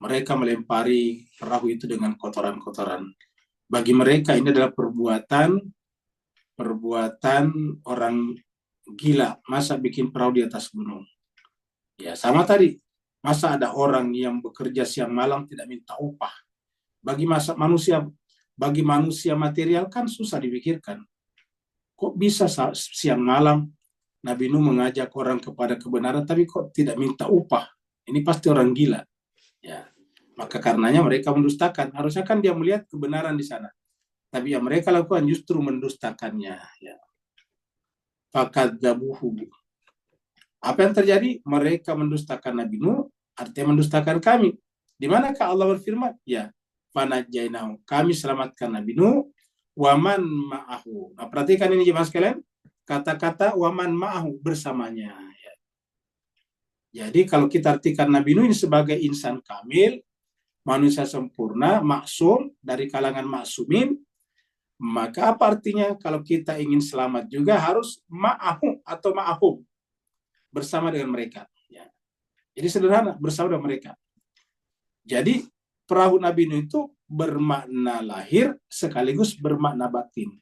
mereka melempari perahu itu dengan kotoran-kotoran. Bagi mereka ini adalah perbuatan orang gila. Masa bikin perahu di atas gunung? Ya, sama tadi. Masa ada orang yang bekerja siang malam tidak minta upah? Bagi manusia material kan susah dipikirkan. Kok bisa siang malam Nabi Nuh mengajak orang kepada kebenaran, tapi kok tidak minta upah? Ini pasti orang gila. Ya, maka karenanya mereka mendustakan. Harusnya kan dia melihat kebenaran di sana, tapi yang mereka lakukan justru mendustakannya. Ya. Fakadzabuhu. Apa yang terjadi? Mereka mendustakan Nabi Nuh, artinya mendustakan kami. Di manakah Allah berfirman? Ya, fanajainahu. Kami selamatkan Nabi Nuh, waman ma'ahu. Nah, perhatikan ini jemaah sekalian, kata-kata waman ma'ahu, bersamanya. Ya. Jadi kalau kita artikan Nabi Nuh ini sebagai insan kamil, manusia sempurna, maksum, dari kalangan maksumin, maka apa artinya kalau kita ingin selamat juga harus ma'ahu atau ma'ahum, bersama dengan mereka. Ya. Jadi sederhana, bersama dengan mereka. Jadi perahu Nabi Nuh itu bermakna lahir sekaligus bermakna batin.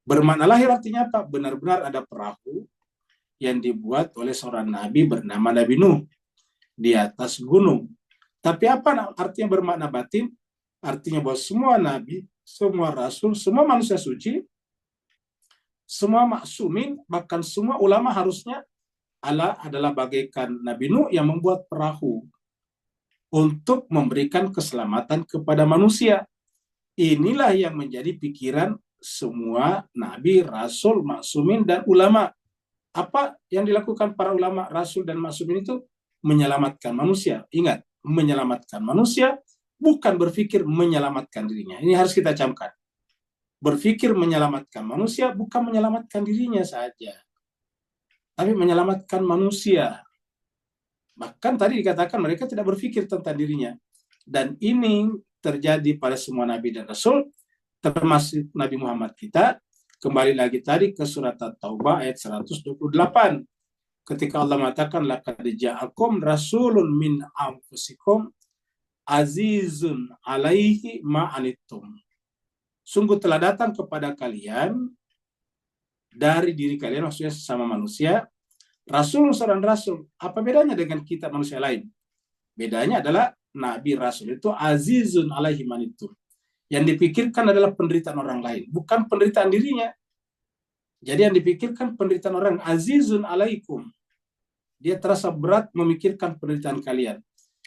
Bermakna lahir artinya apa? Benar-benar ada perahu yang dibuat oleh seorang nabi bernama Nabi Nuh di atas gunung. Tapi apa artinya bermakna batin? Artinya bahwa semua nabi, semua rasul, semua manusia suci, semua maksumin, bahkan semua ulama harusnya adalah bagaikan Nabi Nuh yang membuat perahu untuk memberikan keselamatan kepada manusia. Inilah yang menjadi pikiran semua nabi, rasul, maksumin, dan ulama. Apa yang dilakukan para ulama, rasul, dan maksumin itu? Menyelamatkan manusia. Ingat, menyelamatkan manusia, bukan berpikir menyelamatkan dirinya. Ini harus kita camkan. Berpikir menyelamatkan manusia, bukan menyelamatkan dirinya saja, tapi menyelamatkan manusia. Bahkan tadi dikatakan mereka tidak berpikir tentang dirinya. Dan ini terjadi pada semua nabi dan rasul, termasuk Nabi Muhammad kita. Kembali lagi tadi ke surat At-Taubah ayat 128. Ketika Allah mengatakan, laqad ja'akum rasulun min anfusikum azizun alaihi ma'anittum. Sungguh telah datang kepada kalian dari diri kalian, maksudnya sesama manusia, rasul seorang rasul. Apa bedanya dengan kita manusia lain? Bedanya adalah nabi rasul itu azizun alaihi ma'anittum. Yang dipikirkan adalah penderitaan orang lain, bukan penderitaan dirinya. Jadi yang dipikirkan penderitaan orang. Azizun alaikum. Dia terasa berat memikirkan penderitaan kalian.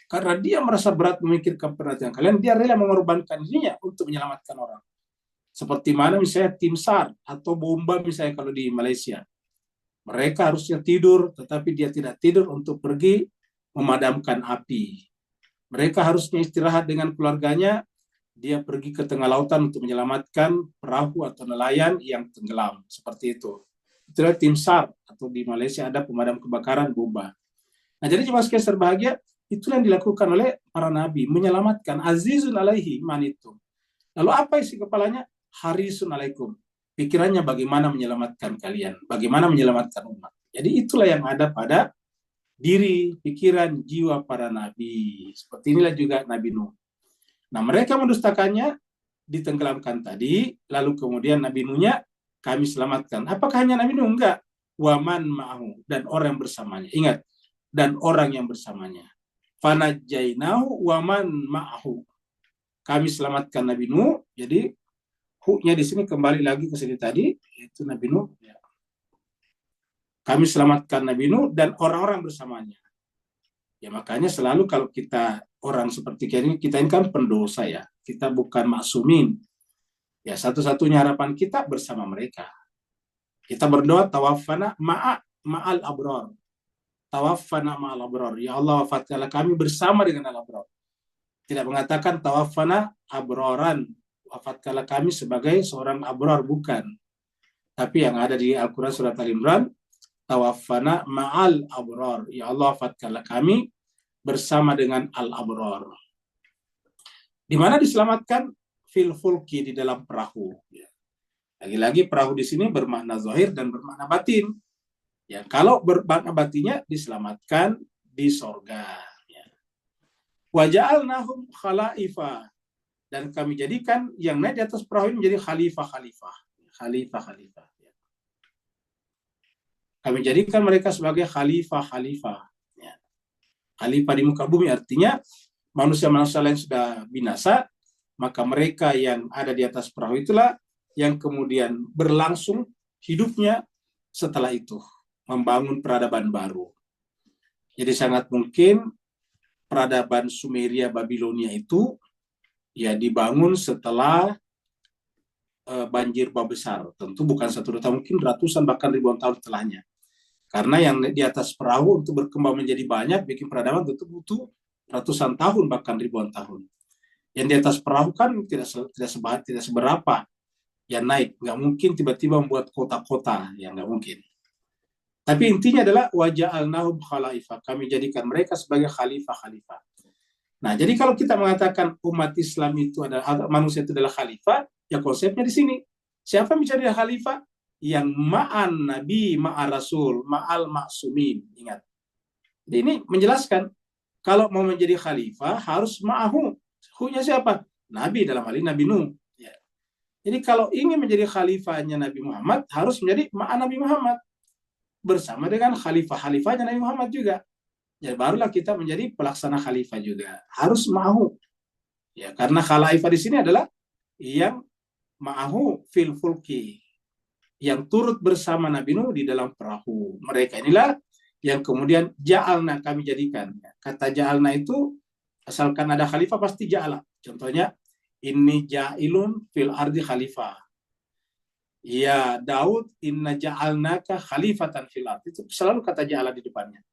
Karena dia merasa berat memikirkan penderitaan kalian, dia rela mengorbankan dirinya untuk menyelamatkan orang. Seperti mana misalnya tim SAR atau bomba misalnya kalau di Malaysia. Mereka harusnya tidur, tetapi dia tidak tidur untuk pergi memadamkan api. Mereka harusnya istirahat dengan keluarganya, dia pergi ke tengah lautan untuk menyelamatkan perahu atau nelayan yang tenggelam. Seperti itu. Itulah tim SAR, atau di Malaysia ada pemadam kebakaran bomba. Nah, jadi jemaah sekalian berbahagia, itulah yang dilakukan oleh para nabi, menyelamatkan. Azizun alaihi manitum. Lalu apa isi kepalanya? Harisun alaikum. Pikirannya bagaimana menyelamatkan kalian, bagaimana menyelamatkan umat. Jadi itulah yang ada pada diri, pikiran, jiwa para nabi. Seperti inilah juga Nabi Nuh. Nah, mereka mendustakannya, ditenggelamkan tadi, lalu kemudian Nabi Nuhnya kami selamatkan. Apakah hanya Nabi Nuh? Enggak. Waman ma'ahu, dan orang yang bersamanya. Ingat, dan orang yang bersamanya. Fanajainahu waman ma'ahu. Kami selamatkan Nabi Nuh. Jadi hu-nya di sini kembali lagi ke sini tadi, yaitu Nabi Nuh. Ya. Kami selamatkan Nabi Nuh dan orang-orang bersamanya. Ya, makanya selalu kalau kita orang seperti kita ini kan pendosa ya. Kita bukan maksumin. Ya, satu-satunya harapan kita bersama mereka. Kita berdoa tawaffana ma'al abror. Tawaffana ma'al abror. Ya Allah, wafatkanlah kami bersama dengan al-abror. Tidak mengatakan tawaffana abroran. Wafatkanlah kami sebagai seorang abror, bukan. Tapi yang ada di Al-Quran surat Al-Imran, tawaffana ma'al abror. Ya Allah, wafatkanlah kami bersama dengan al-abror. Di mana diselamatkan? Fil fulki, di dalam perahu. Lagi-lagi perahu di sini bermakna zahir dan bermakna batin. Ya, kalau bermakna batinnya diselamatkan di sorga. Ya. Waja'alnahum khalaifa, dan kami jadikan yang naik di atas perahu ini menjadi khalifah-khalifah. Khalifah-khalifah. Ya. Kami jadikan mereka sebagai khalifah-khalifah. Ya. Khalifah di muka bumi artinya manusia-manusia lain sudah binasa, maka mereka yang ada di atas perahu itulah yang kemudian berlangsung hidupnya setelah itu, membangun peradaban baru. Jadi sangat mungkin peradaban Sumeria Babilonia itu ya dibangun setelah banjir bab besar. Tentu bukan 1-2 tahun, mungkin ratusan bahkan ribuan tahun setelahnya. Karena yang di atas perahu untuk berkembang menjadi banyak, bikin peradaban tentu butuh ratusan tahun bahkan ribuan tahun. Yang di atas perahu kan tidak seberapa yang naik, nggak mungkin tiba-tiba membuat kota-kota, yang nggak mungkin. Tapi intinya adalah waja'alnahum khalaifa, kami jadikan mereka sebagai khalifah-khalifah. Nah, jadi kalau kita mengatakan umat Islam itu adalah manusia itu adalah khalifah, ya konsepnya di sini. Siapa yang menjadi khalifah? Yang ma'an nabi, ma'al rasul, ma'al ma'sumin. Ingat. Jadi ini menjelaskan kalau mau menjadi khalifah harus ma'ahu. Hunya siapa? Nabi, dalam hal ini Nabi Nuh. Ya. Jadi kalau ingin menjadi khalifahnya Nabi Muhammad harus menjadi ma'an Nabi Muhammad bersama dengan khalifah-khalifahnya Nabi Muhammad juga. Ya barulah kita menjadi pelaksana khalifah juga. Harus ma'ahu. Ya, karena khalifah di sini adalah yang ma'ahu fil fulki, yang turut bersama Nabi Nuh di dalam perahu. Mereka inilah yang kemudian ja'alna, kami jadikan. Kata ja'alna itu asalkan ada khalifah pasti ja'ala. Contohnya inni ja'ilun fil ardi khalifah. Ya Daud, inna ja'alnaka khalifatan fil ardi. Itu selalu kata ja'ala di depannya.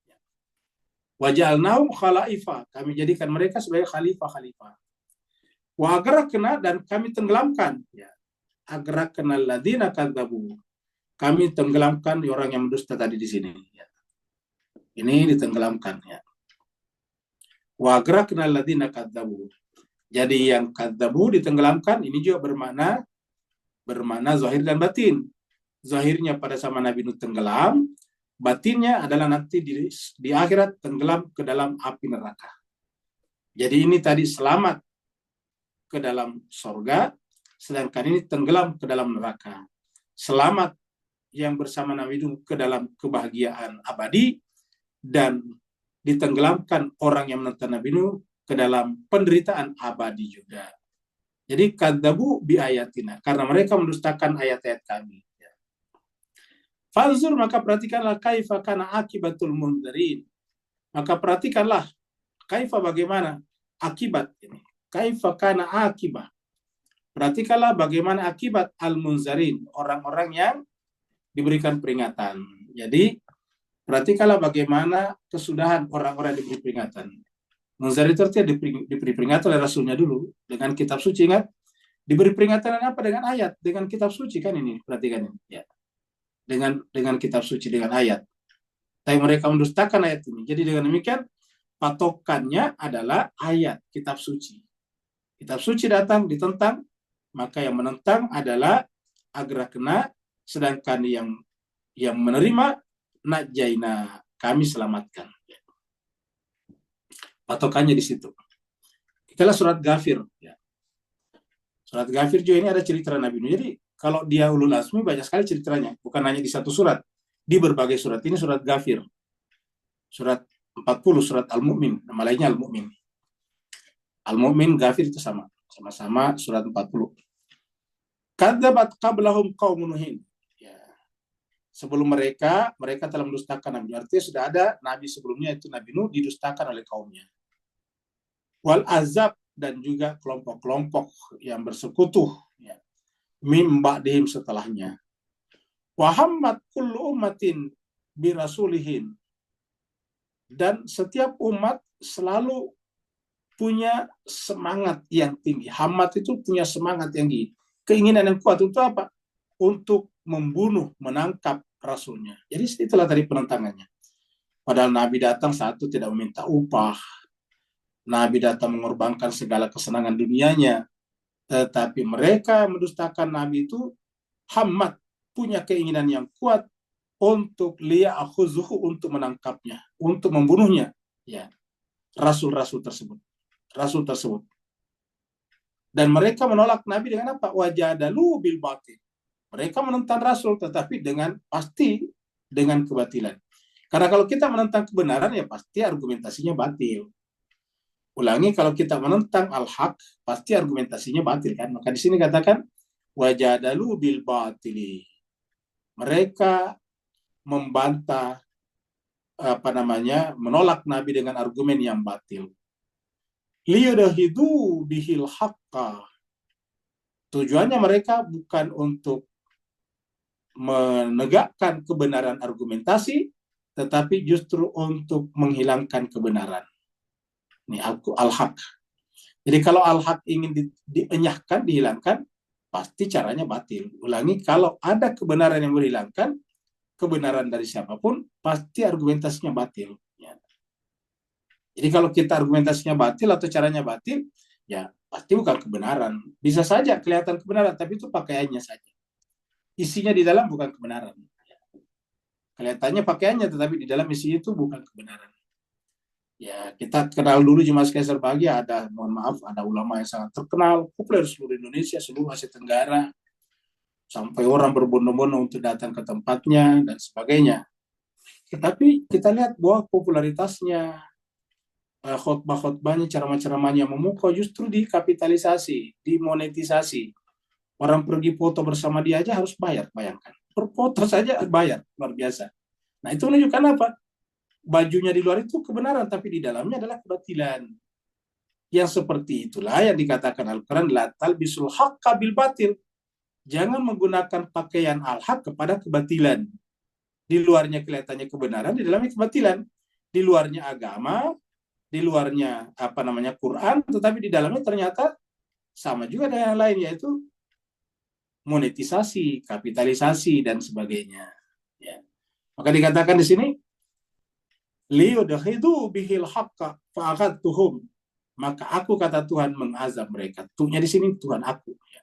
Wa ja'alnahum khalaifa, kami jadikan mereka sebagai khalifah-khalifah. Wa agrakna, dan kami tenggelamkan. Ya. Agrakna alladziina kadzabu. Kami tenggelamkan orang yang mendusta tadi di sini. Ya. Ini ditenggelamkan. Ya. Wa agrakna alladziina kadzabu. Jadi yang kadzabu ditenggelamkan, ini juga bermakna zahir dan batin. Zahirnya pada sama Nabi Nuh tenggelam, batinnya adalah nanti di akhirat tenggelam ke dalam api neraka. Jadi ini tadi selamat ke dalam sorga, sedangkan ini tenggelam ke dalam neraka. Selamat yang bersama Nabi Nuh ke dalam kebahagiaan abadi, dan ditenggelamkan orang yang menentang Nabi Nuh ke dalam penderitaan abadi juga. Jadi kadzabu bi ayatina, karena mereka mendustakan ayat-ayat kami. Fanzur, maka perhatikanlah kaifa kana akibatul mundzirin. Maka perhatikanlah kaifa, bagaimana akibat ini. Kaifa kana akibah. Perhatikanlah bagaimana akibat al-munzirin, orang-orang yang diberikan peringatan. Jadi perhatikanlah bagaimana kesudahan orang-orang yang diberi peringatan. Munzir itu artinya diberi peringatan oleh Rasulnya dulu dengan kitab suci, ingat? Diberi peringatan apa? Dengan ayat, dengan kitab suci kan ini, perhatikan ini. Ya. Dengan kitab suci, dengan ayat. Tapi mereka mendustakan ayat ini. Jadi dengan demikian patokannya adalah ayat, kitab suci. Kitab suci datang ditentang, maka yang menentang adalah agrakna, sedangkan yang menerima najaina, kami selamatkan. Patokannya di situ. Itulah surat Ghafir. Ya. Surat Ghafir juga ini ada cerita Nabi Nuh. Jadi kalau dia ulul azmi banyak sekali ceritanya, bukan hanya di satu surat, di berbagai surat. Ini surat Ghafir. Surat 40, surat Al-Mu'min, nama lainnya Al-Mu'min. Al-Mu'min, Ghafir itu sama-sama surat 40. Kadzabat qablahum qaumun Nuhin. Ya. Sebelum mereka telah mendustakan Nabi Nuh. Artinya sudah ada nabi sebelumnya, itu Nabi Nuh didustakan oleh kaumnya. Wal azab, dan juga kelompok-kelompok yang bersekutu, ya, mim ba'dihim, setelahnya. Wa hammat kullu ummatin bi rasulihim, dan setiap umat selalu punya semangat yang tinggi. Hammat itu punya semangat yang tinggi, keinginan yang kuat untuk apa? Untuk membunuh, menangkap rasulnya. Jadi itulah tadi penentangannya. Padahal Nabi datang satu tidak meminta upah. Nabi datang mengorbankan segala kesenangan dunianya. Tetapi mereka mendustakan Nabi itu hammat, punya keinginan yang kuat untuk liya'khuzuhu, untuk menangkapnya, untuk membunuhnya. Ya, rasul tersebut. Dan mereka menolak Nabi dengan apa? Wajadalu bil batil. Mereka menentang Rasul, tetapi pasti dengan kebatilan. Karena kalau kita menentang kebenaran, ya pasti argumentasinya batil. Ulangi, kalau kita menentang al-haq, pasti argumentasinya batil kan? Maka di sini katakan wajadalu bil batili. Mereka membantah menolak Nabi dengan argumen yang batil. Liyudahidu bihil haqqa. Tujuannya mereka bukan untuk menegakkan kebenaran argumentasi, tetapi justru untuk menghilangkan kebenaran. Ini al-haq. Jadi kalau al-haq ingin dienyahkan, dihilangkan, pasti caranya batil. Ulangi, kalau ada kebenaran yang dihilangkan, kebenaran dari siapapun, pasti argumentasinya batil. Ya. Jadi kalau kita argumentasinya batil atau caranya batil, ya pasti bukan kebenaran. Bisa saja kelihatan kebenaran, tapi itu pakaiannya saja. Isinya di dalam bukan kebenaran. Kelihatannya pakaiannya, tetapi di dalam isinya itu bukan kebenaran. Ya, kita kenal dulu Jemaah Kaisar Bahagia, mohon maaf, ada ulama yang sangat terkenal, populer seluruh Indonesia, seluruh Asia Tenggara, sampai orang berbondong-bondong untuk datang ke tempatnya dan sebagainya. Tetapi kita lihat bahwa popularitasnya, khotbah-khotbahnya, ceramah-ceramahnya memukau justru dikapitalisasi, dimonetisasi. Orang pergi foto bersama dia aja harus bayar, bayangkan. Per foto saja bayar, luar biasa. Nah itu menunjukkan apa? Bajunya di luar itu kebenaran, tapi di dalamnya adalah kebatilan. Yang seperti itulah yang dikatakan Al-Quran, la talbisul haqqa bil batil. Jangan menggunakan pakaian al-haq kepada kebatilan. Di luarnya kelihatannya kebenaran, di dalamnya kebatilan. Di luarnya agama, di luarnya Quran, tetapi di dalamnya ternyata sama juga dengan yang lain, yaitu monetisasi, kapitalisasi dan sebagainya. Ya. Maka dikatakan di sini, liyudhidu bihil haqqa fa'akhadtuhum. Maka aku, kata Tuhan, mengazab mereka. Tuhnya di sini Tuhan aku. Ya.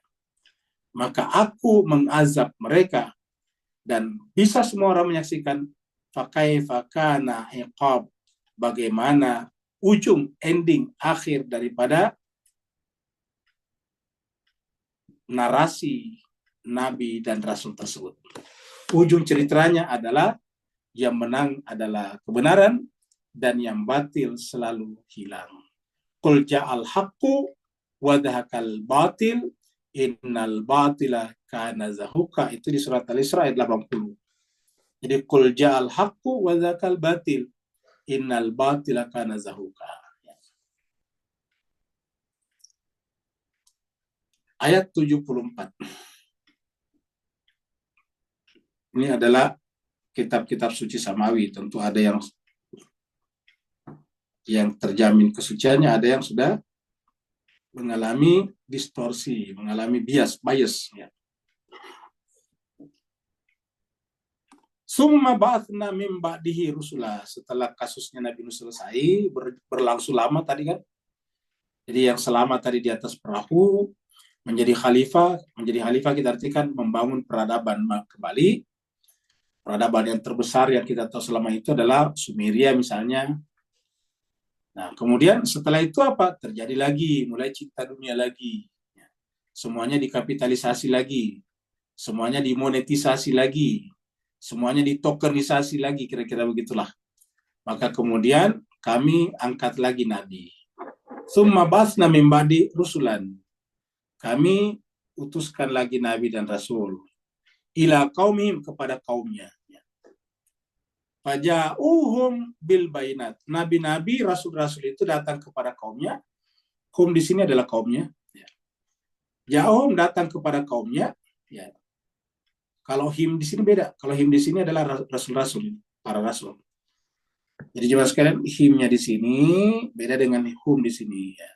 Maka aku mengazab mereka, dan bisa semua orang menyaksikan fakaifa kana iqab, bagaimana ujung, ending, akhir daripada narasi Nabi dan Rasul tersebut. Ujung ceritanya adalah yang menang adalah kebenaran dan yang batil selalu hilang. Qul ja'al haqqu wa dhahakal batil innal batila kana zahuqa. Itu di surat Al-Isra ayat 80. Jadi qul ja'al haqqu wa dhahakal batil innal batila kana zahuqa. Ayat 74. Ini adalah kitab-kitab suci samawi. Tentu ada yang terjamin kesuciannya, ada yang sudah mengalami distorsi, mengalami bias. Ya. Summa ba'athna min ba'dihi rusula. Setelah kasusnya Nabi Nuh selesai, berlangsung lama tadi kan. Jadi yang selama tadi di atas perahu, menjadi khalifah kita artikan membangun peradaban kembali. Peradaban yang terbesar yang kita tahu selama itu adalah Sumeria misalnya. Nah, kemudian setelah itu apa? Terjadi lagi, mulai cipta dunia lagi. Semuanya dikapitalisasi lagi. Semuanya dimonetisasi lagi. Semuanya ditokenisasi lagi, kira-kira begitulah. Maka kemudian kami angkat lagi Nabi. Summa basna min ba'di rusulan. Kami utuskan lagi Nabi dan Rasul. Ila qaumihim, kepada kaumnya. Faja'uhum bil bayinat. Nabi-nabi, rasul-rasul itu datang kepada kaumnya. Hum di sini adalah kaumnya. Ja'uhum datang kepada kaumnya. Ya. Kalau him di sini beda. Kalau him di sini adalah rasul-rasul, para rasul. Jadi jemaah sekalian, himnya di sini beda dengan hum di sini. Ya.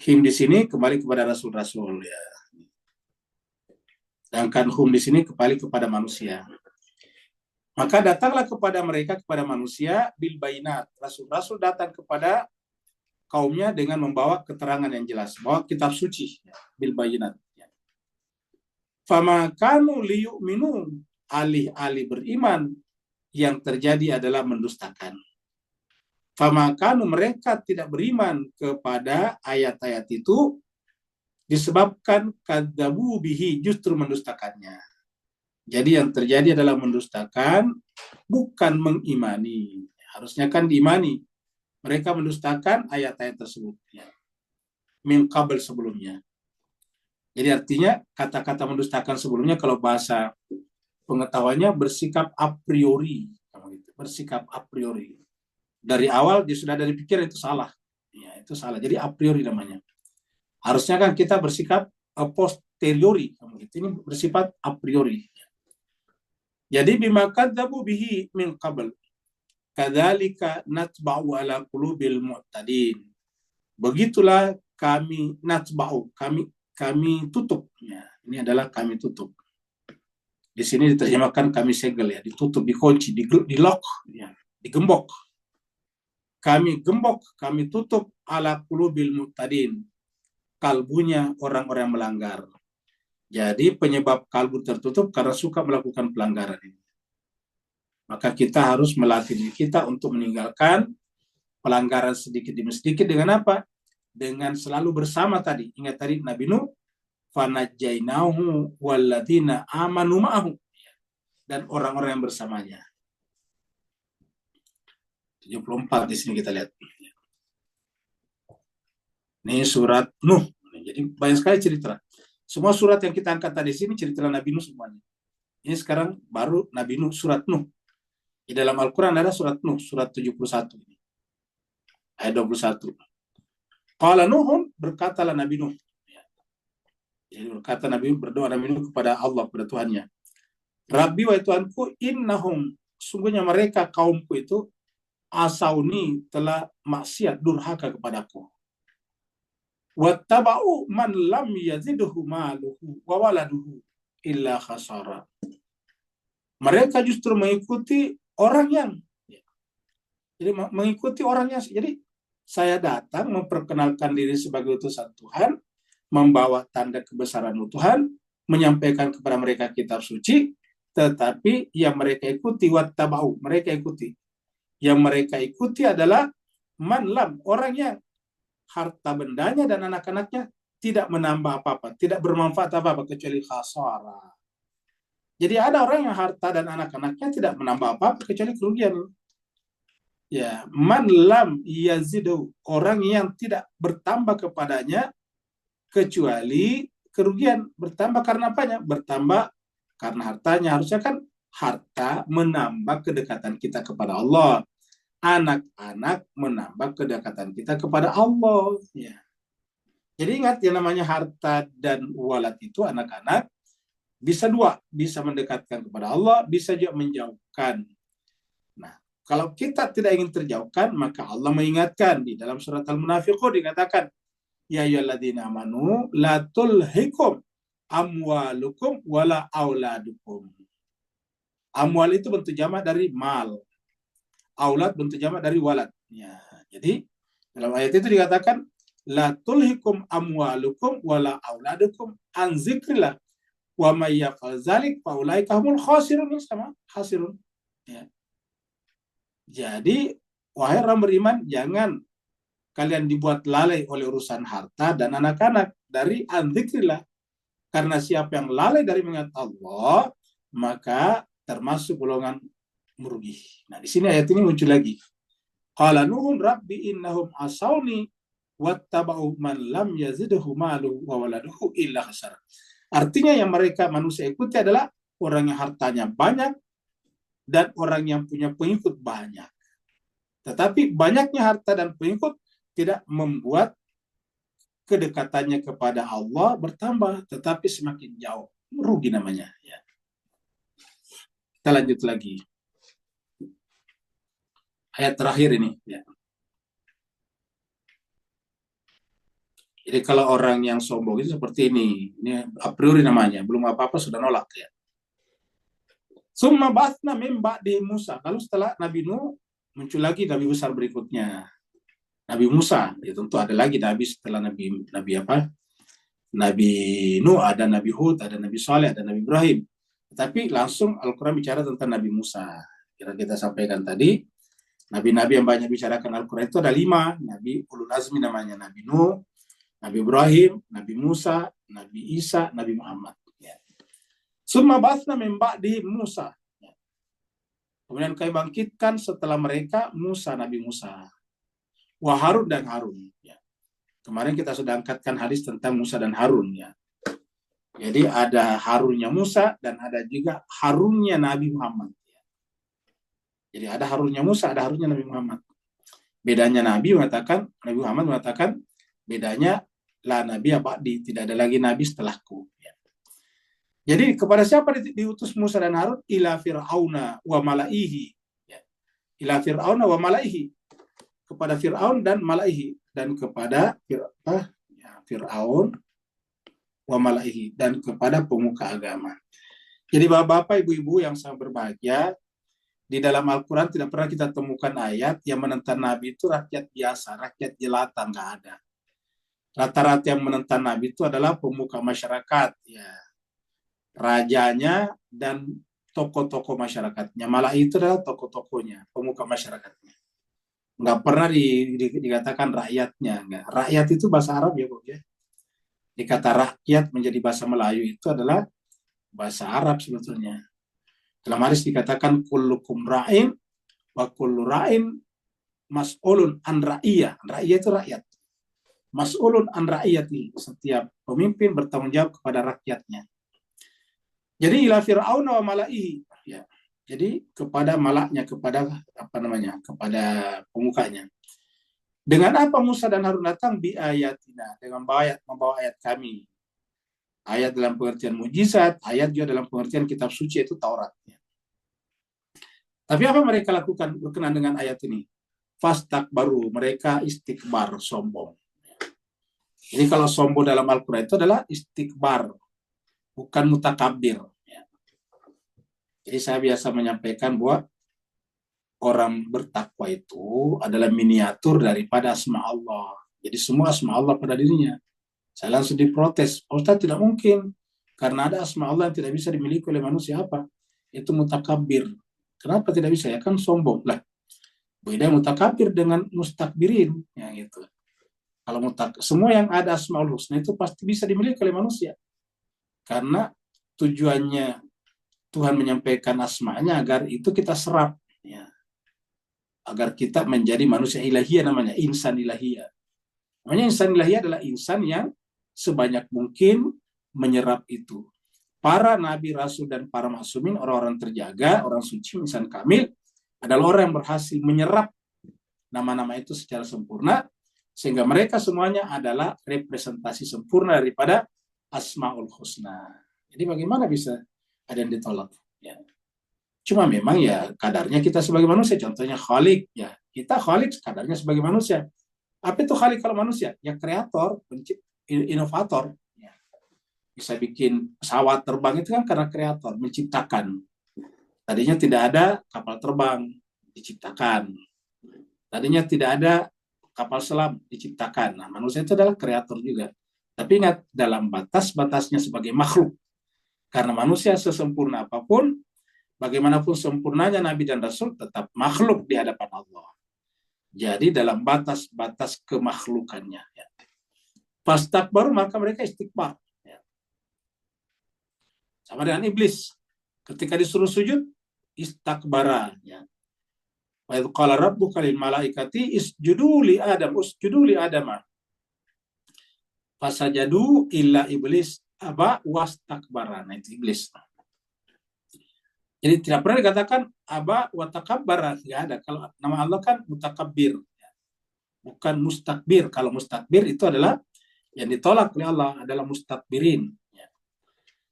Him di sini kembali kepada rasul-rasul. Ya. Sedangkan hum di sini kembali kepada manusia. Maka datanglah kepada mereka, kepada manusia, bil bayinat. Rasul-rasul datang kepada kaumnya dengan membawa keterangan yang jelas, bawa kitab suci, bil bayinat. Fama kanu liyu'minu, alih-alih beriman, yang terjadi adalah mendustakan. Fama kanu, mereka tidak beriman kepada ayat-ayat itu, disebabkan kadzabu bihi, justru mendustakannya. Jadi yang terjadi adalah mendustakan, bukan mengimani. Harusnya kan diimani. Mereka mendustakan ayat-ayat tersebut. Ya. Min qabl sebelumnya. Jadi artinya kata-kata mendustakan sebelumnya kalau bahasa pengetahuannya bersikap a priori. Bersikap a priori. Dari awal dia sudah dari pikiran itu salah. Ya, itu salah. Jadi a priori namanya. Harusnya kan kita bersikap a posteriori. Ini bersifat a priori. Jadi bima kadzabu bihi min qabl. Kadzalika natba'u ala qulubil mu'tadin. Begitulah kami natba'u, kami tutup. Ya, ini adalah kami tutup. Di sini diterjemahkan kami segel ya, ditutup, dikunci, di lock, ya, digembok. Kami gembok, kami tutup ala qulubil mu'tadin. Kalbunya orang-orang yang melanggar. Jadi penyebab kalbu tertutup karena suka melakukan pelanggaran ini. Maka kita harus melatih diri kita untuk meninggalkan pelanggaran sedikit demi sedikit dengan apa? Dengan selalu bersama tadi. Ingat tadi Nabi Nuh, fanajjainahu walladzina amanu ma'ahu, dan orang-orang yang bersamanya. 74 di sini kita lihat. Ini surat Nuh. Jadi banyak sekali cerita. Semua surat yang kita angkat tadi sini cerita Nabi Nuh semuanya. Ini sekarang baru Nabi Nuh, surat Nuh. Di dalam Al-Quran ada surat Nuh, surat 71 ini. Ayat 21. Qala Nuhun, berkatalah Nabi Nuh. Jadi berkata Nabi, berdoa Nabi Nuh kepada Allah, kepada Tuhannya. Rabbi wa Tuhanku, innahum, sungguhnya mereka kaumku itu, asauni, telah maksiat durhaka kepadaku. Wattaba'u man lam yazidhu maluhu wa waladuhu illa khasara. Mereka justru mengikuti orang yang, jadi mengikuti orangnya. Jadi saya datang memperkenalkan diri sebagai utusan Tuhan, membawa tanda kebesaran Tuhan, menyampaikan kepada mereka kitab suci, tetapi yang mereka ikuti wattaba'u, mereka ikuti. Yang mereka ikuti adalah man lam, orang yang harta bendanya dan anak-anaknya tidak menambah apa-apa, tidak bermanfaat apa-apa kecuali khasara. Jadi ada orang yang harta dan anak-anaknya tidak menambah apa-apa kecuali kerugian. Ya, man lam yazidu, orang yang tidak bertambah kepadanya kecuali kerugian. Bertambah karena apanya? Bertambah karena hartanya. Harusnya kan harta menambah kedekatan kita kepada Allah. Anak-anak menambah kedekatan kita kepada Allah. Ya. Jadi ingat, yang namanya harta dan walad itu anak-anak bisa dua, bisa mendekatkan kepada Allah, bisa juga menjauhkan. Nah, kalau kita tidak ingin terjauhkan, maka Allah mengingatkan di dalam surat Al-Munafiqun dikatakan, ya ayyuhalladzina amanu la tulhikum amwalukum wala auladukum. Amwal itu bentuk jamak dari mal. Aulad bentuk jamak dari walad. Ya, jadi dalam ayat itu dikatakan la tulhikum amwalukum wala auladukum an zikrillah wa may yaf'al dzalik fa ulaika humul khasirun, sama khasirun. Ya. Jadi wahai orang beriman, jangan kalian dibuat lalai oleh urusan harta dan anak-anak dari an zikrillah. Karena siapa yang lalai dari mengingat Allah, maka termasuk golongan merugi. Nah, di sini ayat ini muncul lagi. Qala Nuhun rabbi innahum asawni wattaba'u man lam yazidhu maluhu wa waladuhu illa khasara. Artinya yang mereka manusia ikuti adalah orang yang hartanya banyak dan orang yang punya pengikut banyak. Tetapi banyaknya harta dan pengikut tidak membuat kedekatannya kepada Allah bertambah, tetapi semakin jauh. Rugi namanya. Ya. Kita lanjut lagi. Ayat terakhir ini. Ya. Jadi kalau orang yang sombong itu seperti ini a priori namanya, belum apa-apa sudah nolak ya. Summa ba'atsna min ba'di Musa. Lalu setelah Nabi Nuh muncul lagi nabi besar berikutnya. Nabi Musa, ya tentu ada lagi nabi setelah nabi apa? Nabi Nuh, ada Nabi Hud, ada Nabi Saleh, ada Nabi Ibrahim. Tapi langsung Al-Qur'an bicara tentang Nabi Musa. Kira kita sampaikan tadi, nabi-nabi yang banyak bicarakan Al-Qur'an itu ada 5. Nabi Ulul Azmi namanya, Nabi Nuh, Nabi Ibrahim, Nabi Musa, Nabi Isa, Nabi Muhammad. Ya. Summa ba'atsna min ba'di Musa. Ya. Kemudian kami bangkitkan setelah mereka Musa, Nabi Musa. wa Harun dan Harun. Ya. Kemarin kita sudah angkatkan hadis tentang Musa dan Harun. Ya. Jadi ada Harunnya Musa dan ada juga Harunnya Nabi Muhammad. Ya. Jadi ada Harunnya Musa, ada Harunnya Nabi Muhammad. Bedanya Nabi Muhammad mengatakan, bedanya la Nabi ba'di, tidak ada lagi Nabi setelahku. Ya. Jadi kepada siapa diutus Musa dan Harun? Ila fir'auna wa malaihi. Ya. Ila fir'auna wa malaihi. Kepada Fir'aun dan malaihi. Dan kepada Fir'aun wa malaihi. Dan kepada pemuka agama. Jadi bapak-bapak, ibu-ibu yang sangat berbahagia, di dalam Al-Quran tidak pernah kita temukan ayat yang menentang Nabi itu rakyat biasa, rakyat jelata, nggak ada. Rata-rata yang menentang Nabi itu adalah pemuka masyarakat, ya, rajanya dan tokoh-tokoh masyarakatnya. Malah itu adalah tokoh-tokohnya, pemuka masyarakatnya. Nggak pernah dikatakan rakyatnya. Nggak. Rakyat itu bahasa Arab ya, Bu. Ya. Dikata rakyat menjadi bahasa Melayu itu adalah bahasa Arab sebetulnya. Dalam hadis dikatakan kullukum ra'in wa kullu ra'in mas'ulun an ra'iyah. Ra'iyah itu rakyat. Mas'ulun an ra'iyati. Setiap pemimpin bertanggung jawab kepada rakyatnya. Jadi ila fir'aun wa mala'ihi. Ya. Jadi kepada malaknya, kepada kepada pemukanya. Dengan apa Musa dan Harun datang? Bi ayatina, dengan membawa ayat kami. Ayat dalam pengertian mujizat, ayat juga dalam pengertian kitab suci, itu Taurat. Tapi apa mereka lakukan berkenaan dengan ayat ini? Fastakbaru, mereka istikbar, sombong. Jadi kalau sombong dalam Al-Quran itu adalah istikbar, bukan mutakabir. Jadi saya biasa menyampaikan bahwa orang bertakwa itu adalah miniatur daripada asma Allah. Jadi semua asma Allah pada dirinya. Saya langsung diprotes, Ustaz tidak mungkin. Karena ada asma Allah yang tidak bisa dimiliki oleh manusia apa? Itu mutakabir. Kenapa tidak bisa? Ya kan sombong. Lah, beda mutakabir dengan mustakbirin. Ya gitu. Kalau semua yang ada asmaul husna itu pasti bisa dimiliki oleh manusia. Karena tujuannya Tuhan menyampaikan asmanya agar itu kita serap. Ya. Agar kita menjadi manusia ilahiyah, namanya insan ilahiyah. Namanya insan ilahiyah adalah insan yang sebanyak mungkin menyerap itu. Para nabi, rasul, dan para maksumin, orang-orang terjaga, orang suci, insan kamil, adalah orang yang berhasil menyerap nama-nama itu secara sempurna, sehingga mereka semuanya adalah representasi sempurna daripada Asmaul Husna. Jadi bagaimana bisa ada yang ditolak? Ya. Cuma memang ya kadarnya kita sebagai manusia, contohnya Khalik, ya kita Khalik kadarnya sebagai manusia. Apa itu Khalik kalau manusia? Ya kreator, inovator. Ya. Bisa bikin pesawat terbang itu kan karena kreator, menciptakan. Tadinya tidak ada kapal terbang, diciptakan. Tadinya tidak ada kapal selam, diciptakan. Nah, manusia itu adalah kreator juga. Tapi ingat, dalam batas-batasnya sebagai makhluk. Karena manusia sesempurna apapun, bagaimanapun sempurnanya Nabi dan Rasul, tetap makhluk di hadapan Allah. Jadi dalam batas-batas kemakhlukannya. Ya. Fastakbaru, maka mereka istikbar. Ya. Sama dengan iblis. Ketika disuruh sujud, istakbara. Ya. Wa idh qala rabbuka lil malaikati isjudu li Adam. Fasajadu illa iblis aba wastakbara. Nah, itu iblis. Jadi tidak pernah dikatakan aba wa takabbara, tidak ada. Kalau nama Allah kan mutakabbir, bukan mustakbir. Kalau mustakbir itu adalah yang ditolak oleh Allah, adalah mustakbirin.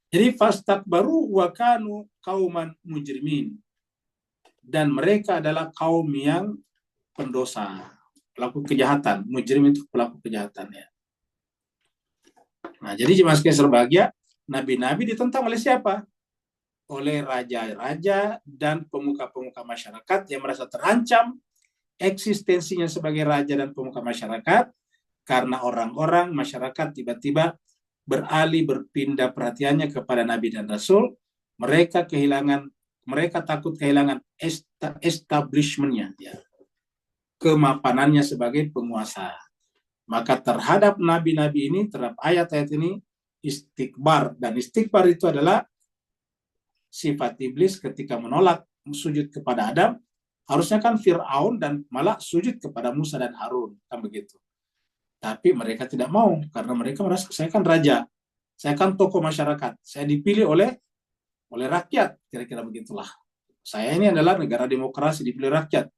Jadi fastakbaru wa kanu qauman mujrimin. Dan mereka adalah kaum yang pendosa, pelaku kejahatan. Mujrim itu pelaku kejahatan, ya. Nah, jadi jemaah sekalian berbahagia, nabi-nabi ditentang oleh siapa? Oleh raja-raja dan pemuka-pemuka masyarakat yang merasa terancam eksistensinya sebagai raja dan pemuka masyarakat karena orang-orang masyarakat tiba-tiba berpindah perhatiannya kepada Nabi dan Rasul. Mereka takut kehilangan establishment-nya, ya, kemapanannya sebagai penguasa. Maka terhadap nabi-nabi ini, terhadap ayat-ayat ini, istikbar. Dan istikbar itu adalah sifat iblis ketika menolak sujud kepada Adam, Harusnya kan Fir'aun dan malah sujud kepada Musa dan Harun, kan begitu. Tapi mereka tidak mau, karena mereka merasa, saya kan raja, saya kan tokoh masyarakat, saya dipilih oleh rakyat, kira-kira begitulah. Saya ini adalah negara demokrasi, dipilih rakyat.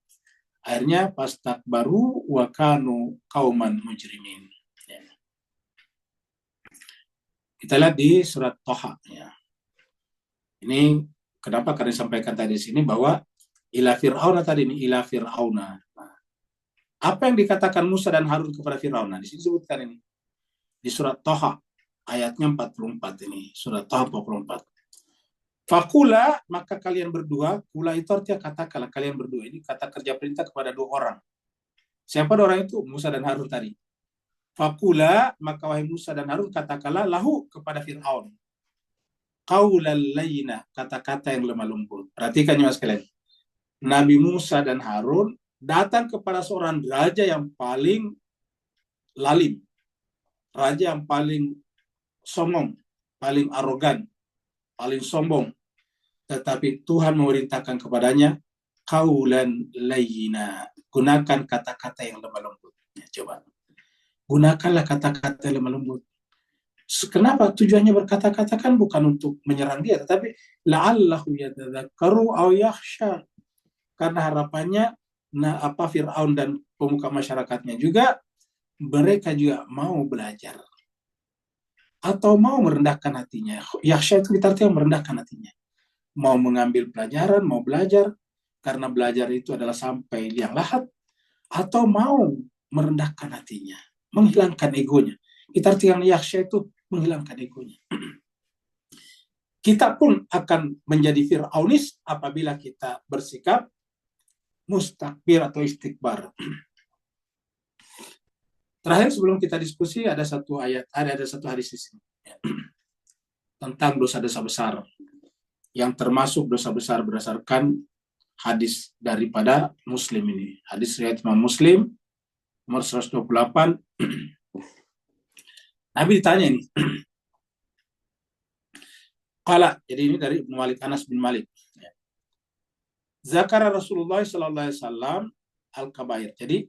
Akhirnya pastakbaru wa kanu qauman mujrimin. Ya. Kita lihat di surat Thaha. Ya. Ini kenapa kami sampaikan tadi di sini bahwa ila fir'auna tadi ini, ila fir'auna. Nah, apa yang dikatakan Musa dan Harun kepada Fir'aun? Di sini disebutkan ini. Di surat Thaha, ayatnya 44 ini. Surat Thaha 44. Fakula, maka kalian berdua, kula itu artinya katakanlah kalian berdua. Ini kata kerja perintah kepada dua orang. Siapa dua orang itu? Musa dan Harun tadi. Fakula, maka wahai Musa dan Harun, katakanlah lahu kepada Fir'aun. Qaulal layyina, kata-kata yang lemah lembut. Perhatikan ya mas kalian. Nabi Musa dan Harun datang kepada seorang raja yang paling lalim, raja yang paling songong, paling arogan, paling sombong. Tetapi Tuhan memerintahkan kepadanya, qaulan layyina, gunakan kata-kata yang lemah lembut. Ya, coba, gunakanlah kata-kata yang lemah lembut. Kenapa tujuannya berkata-kata kan bukan untuk menyerang dia, tetapi la'allahu yatadzakkaru aw yakhsha. Karena harapannya Fir'aun dan pemuka masyarakatnya juga, mereka juga mau belajar atau mau merendahkan hatinya. Yakhsha itu artinya merendahkan hatinya, mau mengambil pelajaran, mau belajar, karena belajar itu adalah sampai liang lahat, atau mau merendahkan hatinya, menghilangkan egonya. Kita artikan yakhsha itu menghilangkan egonya. Kita pun akan menjadi Fir'aunis apabila kita bersikap mustakbir atau istikbar. Terakhir sebelum kita diskusi, ada satu ayat, ada satu hadis di sini tentang dosa-dosa besar, yang termasuk dosa besar berdasarkan hadis daripada Muslim ini. Hadis riwayat Imam Muslim nomor 128. Nabi ditanya ini. Qala, jadi ini dari Ibnu Malik, Anas bin Malik. Zakara Rasulullah sallallahu alaihi wasallam al-kabair. Jadi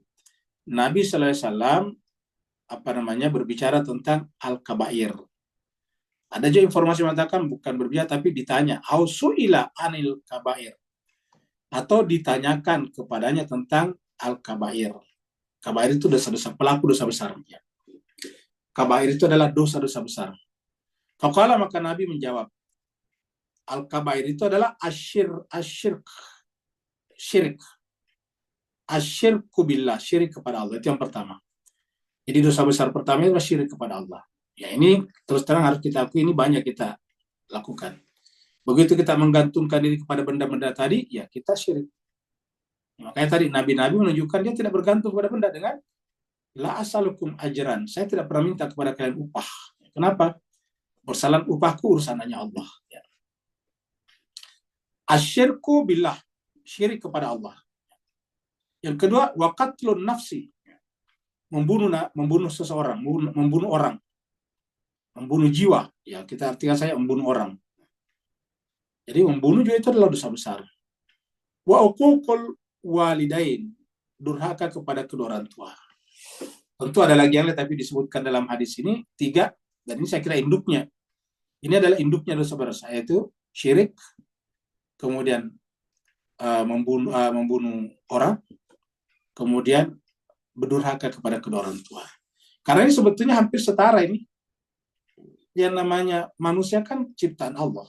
Nabi sallallahu alaihi wasallam berbicara tentang al-kabair. Ada juga informasi mengatakan bukan berbicara tapi ditanya, au su'ila anil kabair, atau ditanyakan kepadanya tentang al-kabair. Kabair itu dosa-dosa, pelaku dosa besar. Ya. Kabair itu adalah dosa-dosa besar. Faqala, maka Nabi menjawab, al-kabair itu adalah syirik. Asyirku billah, syirik kepada Allah. Itu yang pertama. Jadi dosa besar pertama itu syirik kepada Allah. Ya, ini terus terang harus kita akui, ini banyak kita lakukan. Begitu kita menggantungkan diri kepada benda-benda tadi, ya kita syirik. Makanya tadi Nabi-Nabi menunjukkan dia tidak bergantung kepada benda dengan la asalukum ajran. Saya tidak pernah minta kepada kalian upah. Kenapa? Persoalan upahku urusannya Allah. Ya. Asyirku billah, syirik kepada Allah. Yang kedua, waqatlun nafsi, membunuh seseorang, membunuh orang, membunuh jiwa. Ya, kita artikan saya membunuh orang. Jadi membunuh juga itu adalah dosa besar. Wa uququl walidain, durhaka kepada kedua orang tua. Tentu ada lagi yang lain, tapi disebutkan dalam hadis ini 3, dan ini saya kira induknya. Ini adalah induknya dosa besar, yaitu syirik, kemudian membunuh orang, kemudian berdurhaka kepada kedua orang tua. Karena ini sebetulnya hampir setara ini. Yang namanya manusia kan ciptaan Allah.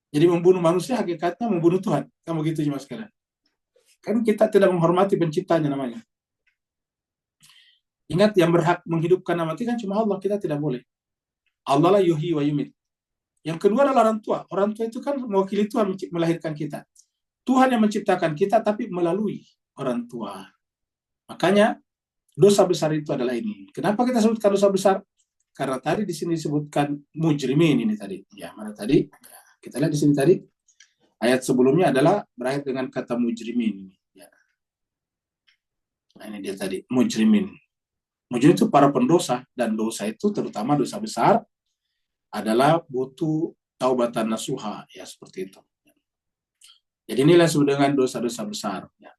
Jadi membunuh manusia hakikatnya membunuh Tuhan. Kamu gitu cuma sekalian. Kan kita tidak menghormati penciptanya namanya. Ingat, yang berhak menghidupkan dan mati kan cuma Allah, kita tidak boleh. Allah lah yuhyi wa yumit. Yang kedua adalah orang tua. Orang tua itu kan mewakili Tuhan melahirkan kita. Tuhan yang menciptakan kita tapi melalui orang tua. Makanya dosa besar itu adalah ini. Kenapa kita sebutkan dosa besar? Karena tadi di sini disebutkan mujrimin ini tadi. Ya, mana tadi? Kita lihat di sini tadi. Ayat sebelumnya adalah berakhir dengan kata mujrimin. Ya. Nah, ini dia tadi, mujrimin. Mujrim itu para pendosa, dan dosa itu terutama dosa besar adalah butuh taubatan nasuha, ya seperti itu. Jadi inilah disebut dengan dosa-dosa besar. Ya.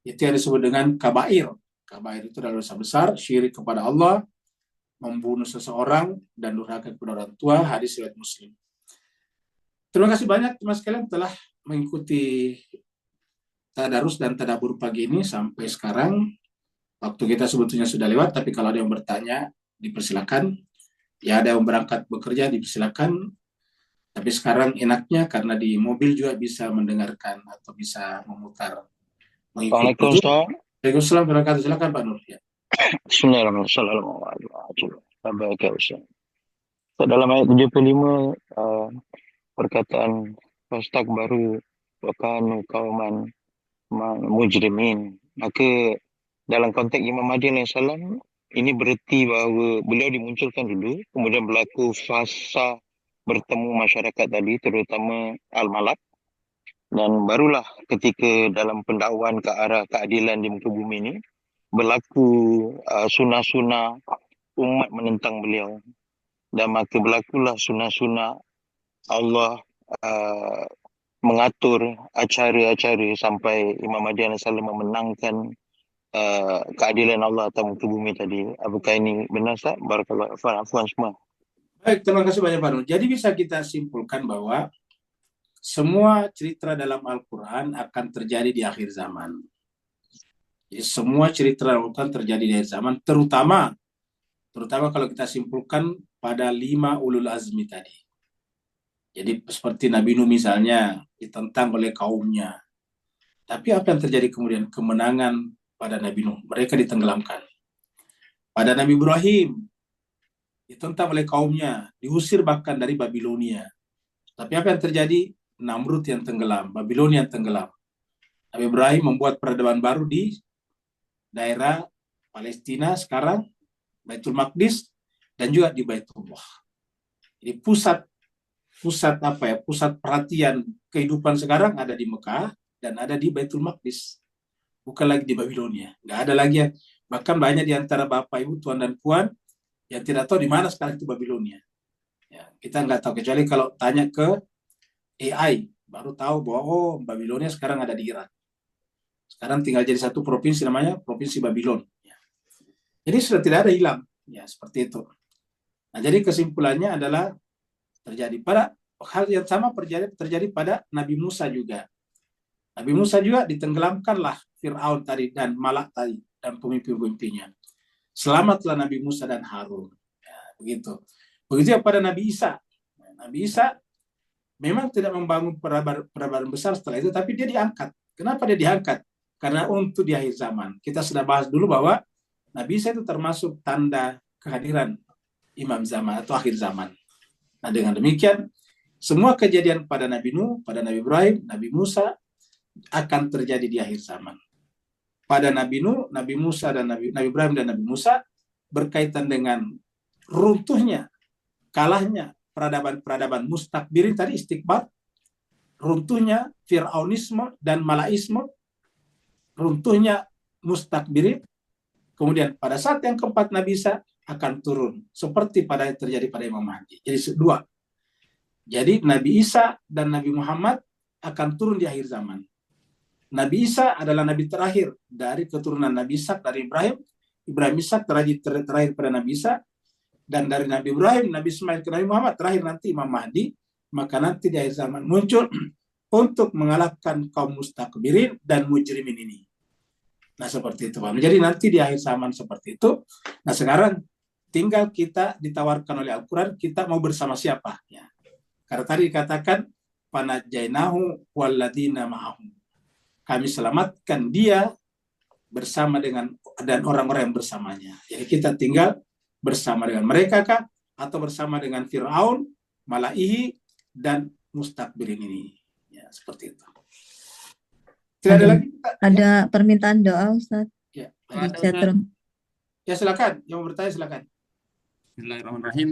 Itu yang disebut dengan kabair. Kabair itu adalah dosa besar, syirik kepada Allah, membunuh seseorang, dan durhaka kepada orang tua. Hadis riwayat Muslim. Terima kasih banyak teman sekalian telah mengikuti tadarus dan tadabur pagi ini sampai sekarang. Waktu kita sebetulnya sudah lewat, tapi kalau ada yang bertanya, dipersilakan. Ya, ada yang berangkat bekerja, dipersilakan. Tapi sekarang enaknya karena di mobil juga bisa mendengarkan atau bisa memutar, mengikuti. Assalamualaikum Ustaz. Waalaikumsalam warahmatullahi wabarakatuh. Silakan Pak Nur. Ya. Bismillahirrahmanirrahim. Dalam ayat 75 perkataan fastakbaru wa kanu qauman mujrimin. Maka dalam konteks Imam Mahdi alaihissalam, ini bererti bahawa beliau dimunculkan dulu, kemudian berlaku fasa bertemu masyarakat tadi, terutama Al-Malak, dan barulah ketika dalam pendakwaan ke arah keadilan di muka bumi ini, berlaku sunnah-sunnah umat menentang beliau. Dan maka berlakulah sunnah-sunnah Allah mengatur acara-acara sampai Imam Mahdi alaihissalam memenangkan keadilan Allah atas muka bumi tadi. Apakah ini benar, Ustaz? Barakallahu afwan semua. Baik, terima kasih banyak Pak Nur. Jadi bisa kita simpulkan bahwa semua cerita dalam Al-Quran akan terjadi di akhir zaman. Jadi semua cerita dalam Al-Quran terjadi di akhir zaman, terutama kalau kita simpulkan pada 5 ulul azmi tadi. Jadi seperti Nabi Nuh misalnya ditentang oleh kaumnya. Tapi apa yang terjadi kemudian? Kemenangan pada Nabi Nuh. Mereka ditenggelamkan. Pada Nabi Ibrahim ditentang oleh kaumnya, diusir bahkan dari Babilonia. Tapi apa yang terjadi? Namrud yang tenggelam, Babilonia yang tenggelam. Nabi Ibrahim membuat peradaban baru di daerah Palestina sekarang, Baitul Maqdis, dan juga di Baitullah. Jadi pusat perhatian kehidupan sekarang ada di Mekah dan ada di Baitul Maqdis, bukan lagi di Babilonia. Nggak ada lagi yang, bahkan banyak di antara Bapak Ibu, Tuan dan Puan yang tidak tahu di mana sekarang itu Babilonia. Ya, kita nggak tahu, kecuali kalau tanya ke AI, baru tahu bahwa oh, Babilonia sekarang ada di Irak. Sekarang tinggal jadi satu provinsi namanya Provinsi Babylon. Ya. Jadi sudah tidak ada hilang. Ya, seperti itu. Nah, jadi kesimpulannya adalah terjadi pada hal yang sama terjadi pada Nabi Musa juga. Nabi Musa juga ditenggelamkanlah Fir'aun tadi dan Malak tadi dan pemimpin-pemimpinnya. Selamatlah Nabi Musa dan Harun. Ya, begitu. Begitu pada Nabi Isa. Nabi Isa memang tidak membangun peradaban besar setelah itu, tapi dia diangkat. Kenapa dia diangkat? Karena untuk di akhir zaman. Kita sudah bahas dulu bahwa Nabi Isa itu termasuk tanda kehadiran Imam zaman atau akhir zaman. Nah, dengan demikian, semua kejadian pada Nabi Nuh, pada Nabi Ibrahim, Nabi Musa akan terjadi di akhir zaman. Pada Nabi Nuh, Nabi Musa dan Nabi Ibrahim dan Nabi Musa berkaitan dengan runtuhnya, kalahnya peradaban mustakbirin tadi, istikbar, runtuhnya Fir'aunisme dan Malaisme, runtuhnya mustakbirin. Kemudian pada saat yang keempat Nabi Isa akan turun seperti pada yang terjadi pada Imam Mahdi. Jadi dua. Jadi Nabi Isa dan Nabi Muhammad akan turun di akhir zaman. Nabi Isa adalah nabi terakhir dari keturunan Nabi Ishak dari Ibrahim. Ibrahim Ishak terakhir pada Nabi Isa, dan dari Nabi Ibrahim, Nabi Ismail ke Nabi Muhammad terakhir nanti Imam Mahdi. Maka nanti di akhir zaman muncul untuk mengalahkan kaum mustakbirin dan mujrimin ini. Nah, seperti itu Pak. Jadi nanti di akhir zaman seperti itu. Nah, sekarang tinggal kita ditawarkan oleh Al-Quran, kita mau bersama siapa? Ya. Karena tadi dikatakan, Panajainahu walladina ma'ahum. Kami selamatkan dia bersama dengan dan orang-orang yang bersamanya. Jadi kita tinggal bersama dengan mereka kah? Atau bersama dengan Fir'aun, Malaihi, dan mustakbirin ini. Ya, seperti itu. Tidak ada lagi? Ada permintaan doa, Ustaz. Ya, Ada, Di chatroom. ya silakan. Yang mau bertanya silakan. Bismillahirrahmanirrahim.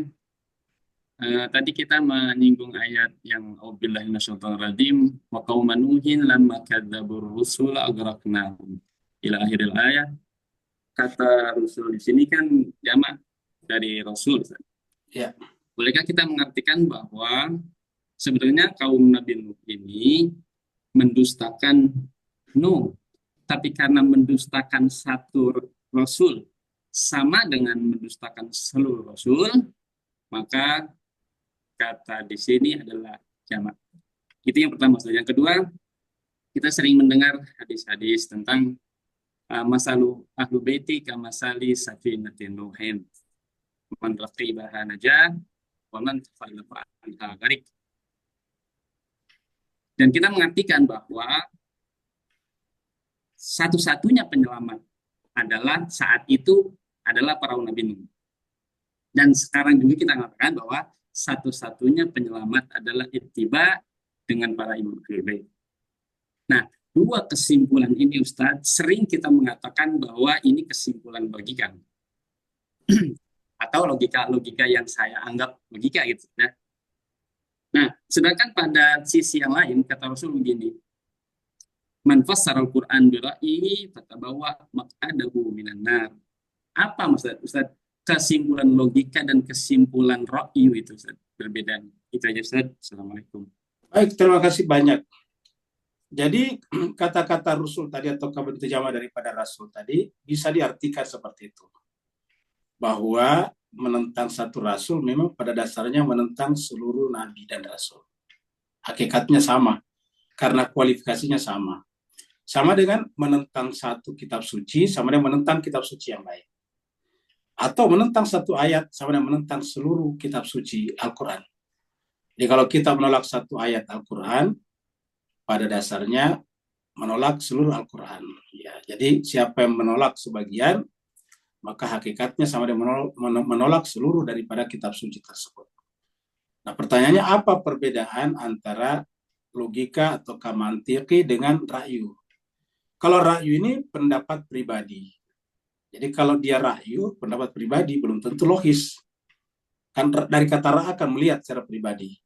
Tadi kita menyinggung ayat yang auzubillahi minasyaitonirrajim wa qauman nuhin lamma kadzdzabur rusul agraqnahum ila akhiril ayat. Kata rusul di sini kan jamak dari rasul. Ya. Bolehkah kita mengartikan bahwa sebenarnya kaum Nabi Nuh ini mendustakan Nuh. Tapi karena mendustakan satu Rasul sama dengan mendustakan seluruh Rasul, maka kata di sini adalah jamak. Itu yang pertama. Yang kedua, kita sering mendengar hadis-hadis tentang masalu ahlu baiti kamasali safinatin nuhin. Man raqibaha najah, wa man tafallafa anha gharik. Dan kita mengartikan bahwa satu-satunya penyelamat adalah saat itu adalah para Nabi Nuh. Dan sekarang juga kita mengatakan bahwa satu-satunya penyelamat adalah ittiba dengan para imam ahlul bait. Nah, dua kesimpulan ini Ustadz sering kita mengatakan bahwa ini kesimpulan logika atau logika yang saya anggap logika gitu ya. Nah, sedangkan pada sisi yang lain kata Rasul begini, man fassara al-Qur'an bi ra'yihi fatabawa maq'adahu minan nar. Apa maksud Ustaz? Kesimpulan logika dan kesimpulan ra'yu itu Ustaz, berbeda. Itu aja Ustaz. Assalamualaikum. Baik, terima kasih banyak. Jadi kata-kata Rasul tadi atau kabar terjemah daripada Rasul tadi bisa diartikan seperti itu. Bahwa menentang satu Rasul memang pada dasarnya menentang seluruh Nabi dan Rasul. Hakikatnya sama, karena kualifikasinya sama. Sama dengan menentang satu kitab suci, sama dengan menentang kitab suci yang lain. Atau menentang satu ayat, sama dengan menentang seluruh kitab suci Al-Quran. Jadi kalau kita menolak satu ayat Al-Quran, pada dasarnya menolak seluruh Al-Quran. Ya, jadi siapa yang menolak sebagian, maka hakikatnya sama dengan menolak seluruh daripada kitab suci tersebut. Nah, pertanyaannya apa perbedaan antara logika atau mantiki dengan ra'yu? Kalau ra'yu ini pendapat pribadi. Jadi kalau dia ra'yu, pendapat pribadi belum tentu logis. Kan dari kata ra' akan melihat secara pribadi.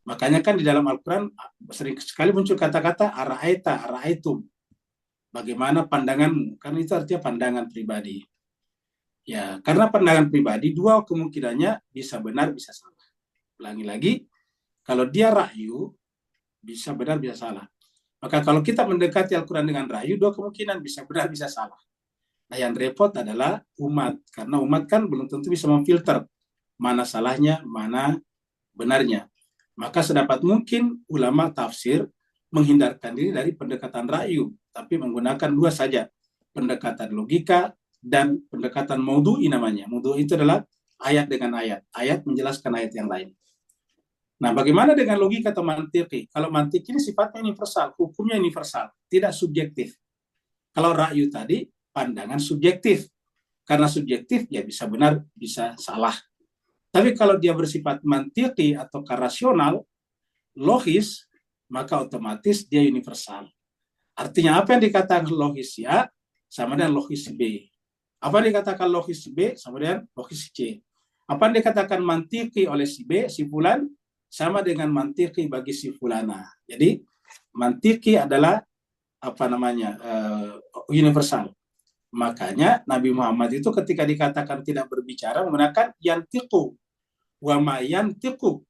Makanya kan di dalam Al-Quran sering sekali muncul kata-kata ara'aita, ara'aitum. Bagaimana pandanganmu? Karena itu artinya pandangan pribadi. Ya, karena pandangan pribadi dua kemungkinannya bisa benar, bisa salah. Ulangi lagi, kalau dia ra'yu, bisa benar, bisa salah. Maka kalau kita mendekati Al-Quran dengan ra'yu, dua kemungkinan bisa benar, bisa salah. Nah, yang repot adalah umat. Karena umat kan belum tentu bisa memfilter mana salahnya, mana benarnya. Maka sedapat mungkin ulama tafsir menghindarkan diri dari pendekatan ra'yu, tapi menggunakan dua saja. Pendekatan logika dan pendekatan maudhu'i namanya. Maudhu'i itu adalah ayat dengan ayat. Ayat menjelaskan ayat yang lain. Nah, bagaimana dengan logika atau mantiki? Kalau mantiki ini sifatnya universal, hukumnya universal, tidak subjektif. Kalau ra'yu tadi, pandangan subjektif. Karena subjektif, ya bisa benar, bisa salah. Tapi kalau dia bersifat mantiki atau rasional, logis, maka otomatis dia universal. Artinya apa yang dikatakan logis A, sama dengan logis B. Apa yang dikatakan logis B, sama dengan logis C. Apa yang dikatakan mantiki oleh si B, si fulan, sama dengan mantiki bagi si fulana. Jadi mantiki adalah universal. Makanya Nabi Muhammad itu ketika dikatakan tidak berbicara menggunakan yantiqu wa ma yantiqu.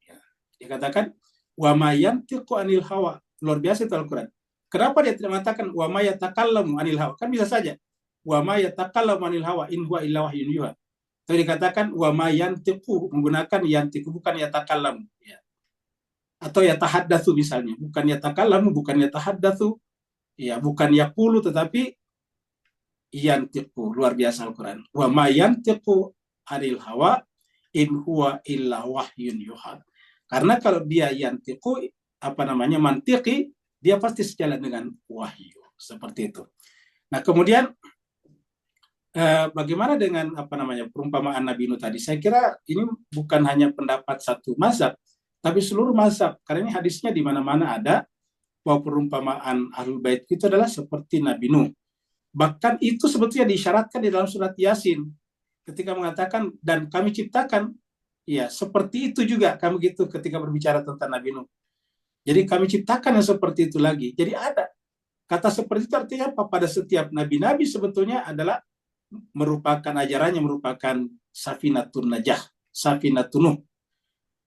Dikatakan wa ma yantiqu anil hawa. Luar biasa itu Al-Quran. Kenapa dia tidak mengatakan wa ma yatakallamu anil hawa? Kan bisa saja wa ma yatakallamu anil hawa in huwa illa wahyun yuha. Tapi dikatakan wa ma yantiqu menggunakan yantiqu bukan yatakallamu. Ya. Atau yatahaddatsu misalnya, bukan yatakallamu, bukan yatahaddatsu, ya bukan yaqulu tetapi yantiqu. Luar biasa Al-Quran. Wa ma yantiqu anil hawa in huwa illa wahyun yuha. Karena kalau dia yantiqu mantiki, dia pasti sejalan dengan wahyu. Seperti itu. Nah, kemudian bagaimana dengan perumpamaan Nabi Nuh tadi? Saya kira ini bukan hanya pendapat satu mazhab, tapi seluruh mazhab. Karena ini hadisnya di mana-mana ada bahwa perumpamaan Ahlul Bait itu adalah seperti Nabi Nuh. Bahkan itu sebetulnya diisyaratkan di dalam surat Yasin ketika mengatakan dan kami ciptakan, ya seperti itu juga kami gitu ketika berbicara tentang Nabi Nuh. Jadi kami ciptakan yang seperti itu lagi. Jadi ada kata seperti itu artinya apa? Pada setiap nabi-nabi sebetulnya adalah merupakan ajarannya merupakan safinatun najah, safinatun Nuh.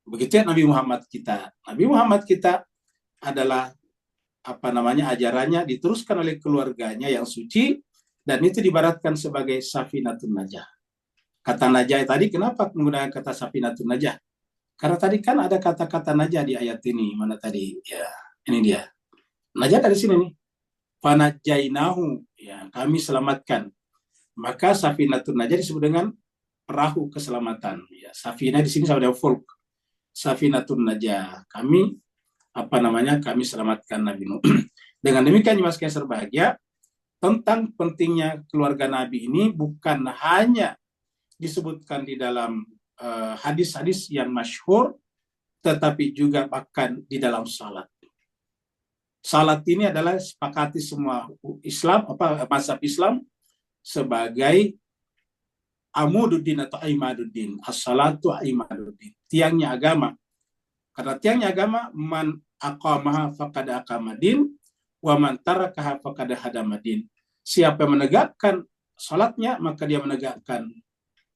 Begitu ya Nabi Muhammad kita. Nabi Muhammad kita adalah ajarannya diteruskan oleh keluarganya yang suci, dan itu diibaratkan sebagai safinatun najah. Kata najah tadi, kenapa menggunakan kata safinatun najah? Karena tadi kan ada kata-kata najah di ayat ini. Mana tadi? Ya, ini dia. Najah dari sini nih. Fanajainahu, ya, kami selamatkan. Maka safinatun najah disebut dengan perahu keselamatan. Ya, safina di sini sama dengan fulk. Safinatun najah. Kami kami selamatkan Nabi Nuh. Dengan demikian, Mas Kaiser bahagia, tentang pentingnya keluarga Nabi ini bukan hanya disebutkan di dalam hadis-hadis yang masyhur, tetapi juga bahkan di dalam salat. Salat ini adalah sepakati semua Islam, mazhab Islam sebagai amududdin atau imaduddin. As-salatu imaduddin, tiangnya agama. Karena tiangnya agama, man aqamaha faqad aqamadin, wa man tarakaha faqad hadamadin. Siapa yang menegakkan salatnya, maka dia menegakkan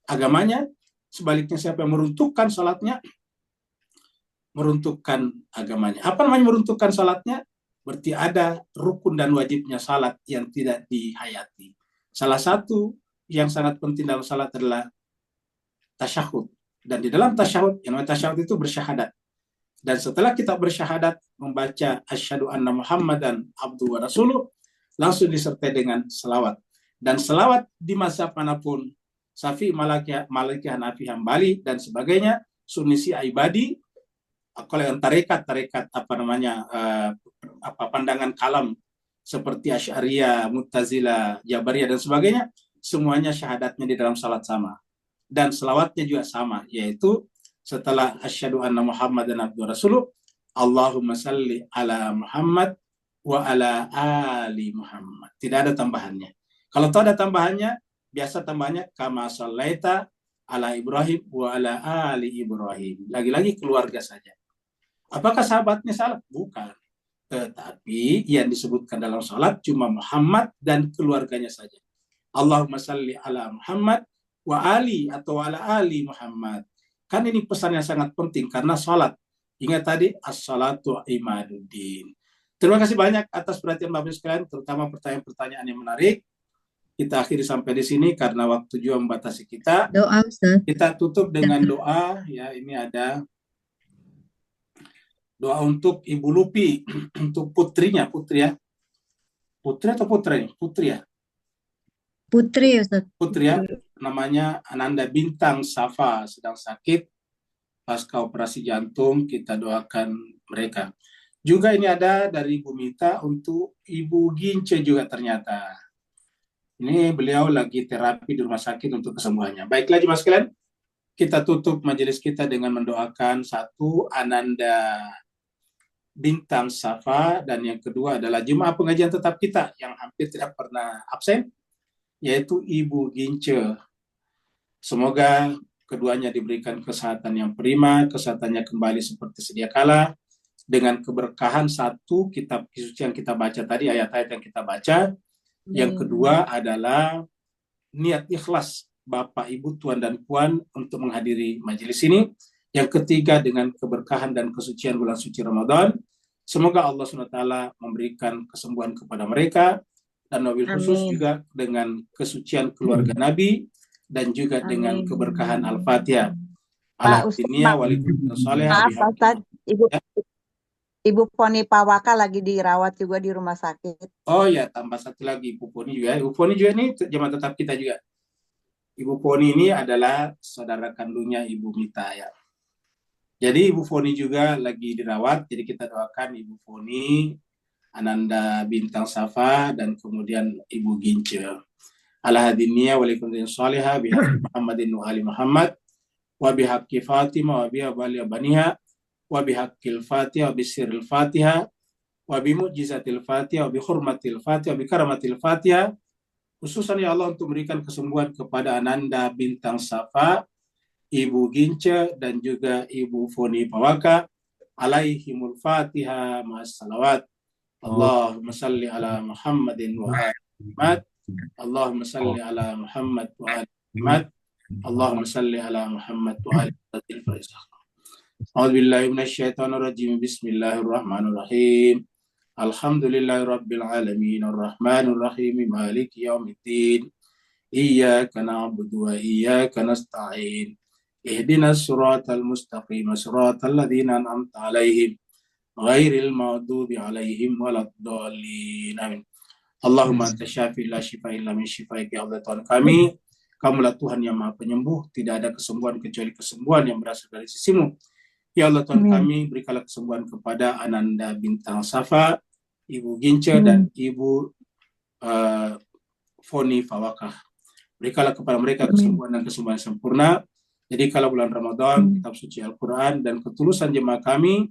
agamanya. Sebaliknya, siapa yang meruntuhkan salatnya, meruntuhkan agamanya. Apa namanya meruntuhkan salatnya? Berarti ada rukun dan wajibnya salat yang tidak dihayati. Salah satu yang sangat penting dalam salat adalah tasyahud. Dan di dalam tasyahud, yang namanya tasyahud itu bersyahadat. Dan setelah kita bersyahadat, membaca asyhadu anna Muhammadan abduhu wa rasuluh, langsung disertai dengan selawat. Dan selawat di mazhab manapun, Syafi'i, Maliki, Hanafi, Hambali, dan sebagainya, Sunni, Syiah, Ibadi, kalau yang tarekat pandangan kalam seperti Asy'ariyah, Mu'tazilah, Jabariyah, dan sebagainya, semuanya syahadatnya di dalam salat sama. Dan selawatnya juga sama, yaitu setelah asyhadu anna Muhammadan abduhu wa rasuluh, Allahumma salli ala Muhammad wa ala ali Muhammad. Tidak ada tambahannya. Kalau tahu ada tambahannya, biasa tambahannya kama shallaita ala Ibrahim wa ala ali Ibrahim. Lagi-lagi keluarga saja. Apakah sahabatnya salah? Bukan. Tetapi yang disebutkan dalam salat cuma Muhammad dan keluarganya saja. Allahumma salli ala Muhammad wa ali atau ala ali Muhammad. Kan ini pesan yang sangat penting karena salat. Ingat tadi, as-salatu imaduddin. Terima kasih banyak atas perhatian Bapak sekalian, terutama pertanyaan-pertanyaan yang menarik. Kita akhiri sampai di sini karena waktu juga membatasi kita. Doa, Ustaz. Kita tutup dengan doa. Ya, ini ada doa untuk Ibu Lupi, untuk putrinya, putri ya. Putri atau putra ini? Putri ya. Putri, Ustaz. Putri ya. Namanya Ananda Bintang Safa, sedang sakit pasca operasi jantung. Kita doakan mereka. Juga ini ada dari Ibu Mita untuk Ibu Gince juga ternyata. Ini beliau lagi terapi di rumah sakit untuk kesembuhannya. Baiklah jemaah sekalian, kita tutup majelis kita dengan mendoakan satu Ananda Bintang Safa, dan yang kedua adalah jemaah pengajian tetap kita yang hampir tidak pernah absen, yaitu Ibu Gince. Semoga keduanya diberikan kesehatan yang prima, kesehatannya kembali seperti sedia kala, dengan keberkahan satu kitab suci yang kita baca tadi, ayat-ayat yang kita baca. Yang kedua adalah niat ikhlas Bapak, Ibu, Tuan, dan Puan untuk menghadiri majelis ini. Yang ketiga dengan keberkahan dan kesucian bulan suci Ramadan. Semoga Allah SWT memberikan kesembuhan kepada mereka, dan wabil khusus juga dengan kesucian keluarga Nabi, dan juga dengan keberkahan Al-Fatihah. Pak Ustaz, Ibu Poni Pawaka lagi dirawat juga di rumah sakit. Oh ya, tambah satu lagi Ibu Poni juga. Ibu Poni juga ini jemaah tetap kita juga. Ibu Poni ini adalah saudara kandungnya Ibu Mita ya. Jadi Ibu Poni juga lagi dirawat. Jadi kita doakan Ibu Poni, Ananda Bintang Safa, dan kemudian Ibu Gince. Ala hadiniya walikumdin salihah bihaqqi Muhammadin wa ali Muhammad wa bihaqqi Fatimah wa biha baniha wa bihaqqil Fatihah wa bisirril Fatihah wa bimu'jizatil Fatihah wa bihurmatil Fatihah wa bikaramatil Fatihah, khususan ya Allah untuk memberikan kesembuhan kepada Ananda Bintang Safa, Ibu Gince, dan juga Ibu Foni Pawaka, alaihimul Fatihah ma'as salawat. Allahumma salli ala Muhammadin wa ali Muhammad, Allahumma salli ala Muhammad wa ali Muhammad, Allahumma salli ala Muhammad wa ali Muhammad. A'udzubillahi minasyaitonir rajim. Bismillahirrahmanirrahim. Alhamdulillahirabbil alamin arrahmanir rahim maliki yaumiddin. Iyyaka na'budu wa iyyaka nasta'in. Ihdinas siratal mustaqim siratal ladzina an'amta 'alaihim ghairil maghdubi 'alaihim waladdallin. Amin. Allahumma anta syafi la syifaa illa min syifaik, ya Allah Tuhan kami. Kamulah Tuhan yang Maha Penyembuh, tidak ada kesembuhan kecuali kesembuhan yang berasal dari sisi-Mu. Ya Allah Tuhan kami, berikanlah kesembuhan kepada Ananda Bintang Safa, Ibu Gince, dan Ibu Foni Fawakah. Berikanlah kepada mereka kesembuhan dan kesembuhan sempurna. Jadi kalau bulan Ramadan, kitab suci Al-Quran dan ketulusan jemaah kami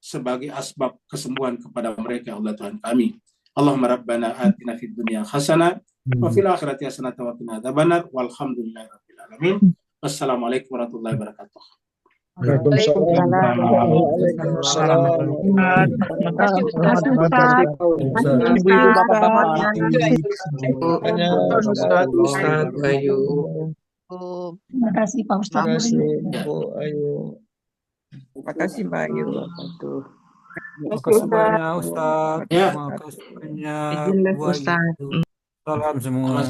sebagai asbab kesembuhan kepada mereka, Allah Tuhan kami. Allahumma rabbana atina fid dunya hasanah wa fil akhirati hasanah wa qina adzabannar. Walhamdulillahirabbil alamin. Wassalamualaikum warahmatullahi wabarakatuh. Ibu-ibu, bapak-bapak, Ustaz Bayu. Terima kasih Pak Terima Ustaz. kasih Bu Ayu. Terima kasih Mbak Ayu. Aduh. Terima kasih banyak Ustaz. Ya. Terima kasih banyak Izin Bu Ustaz. Ayu. Salam semua.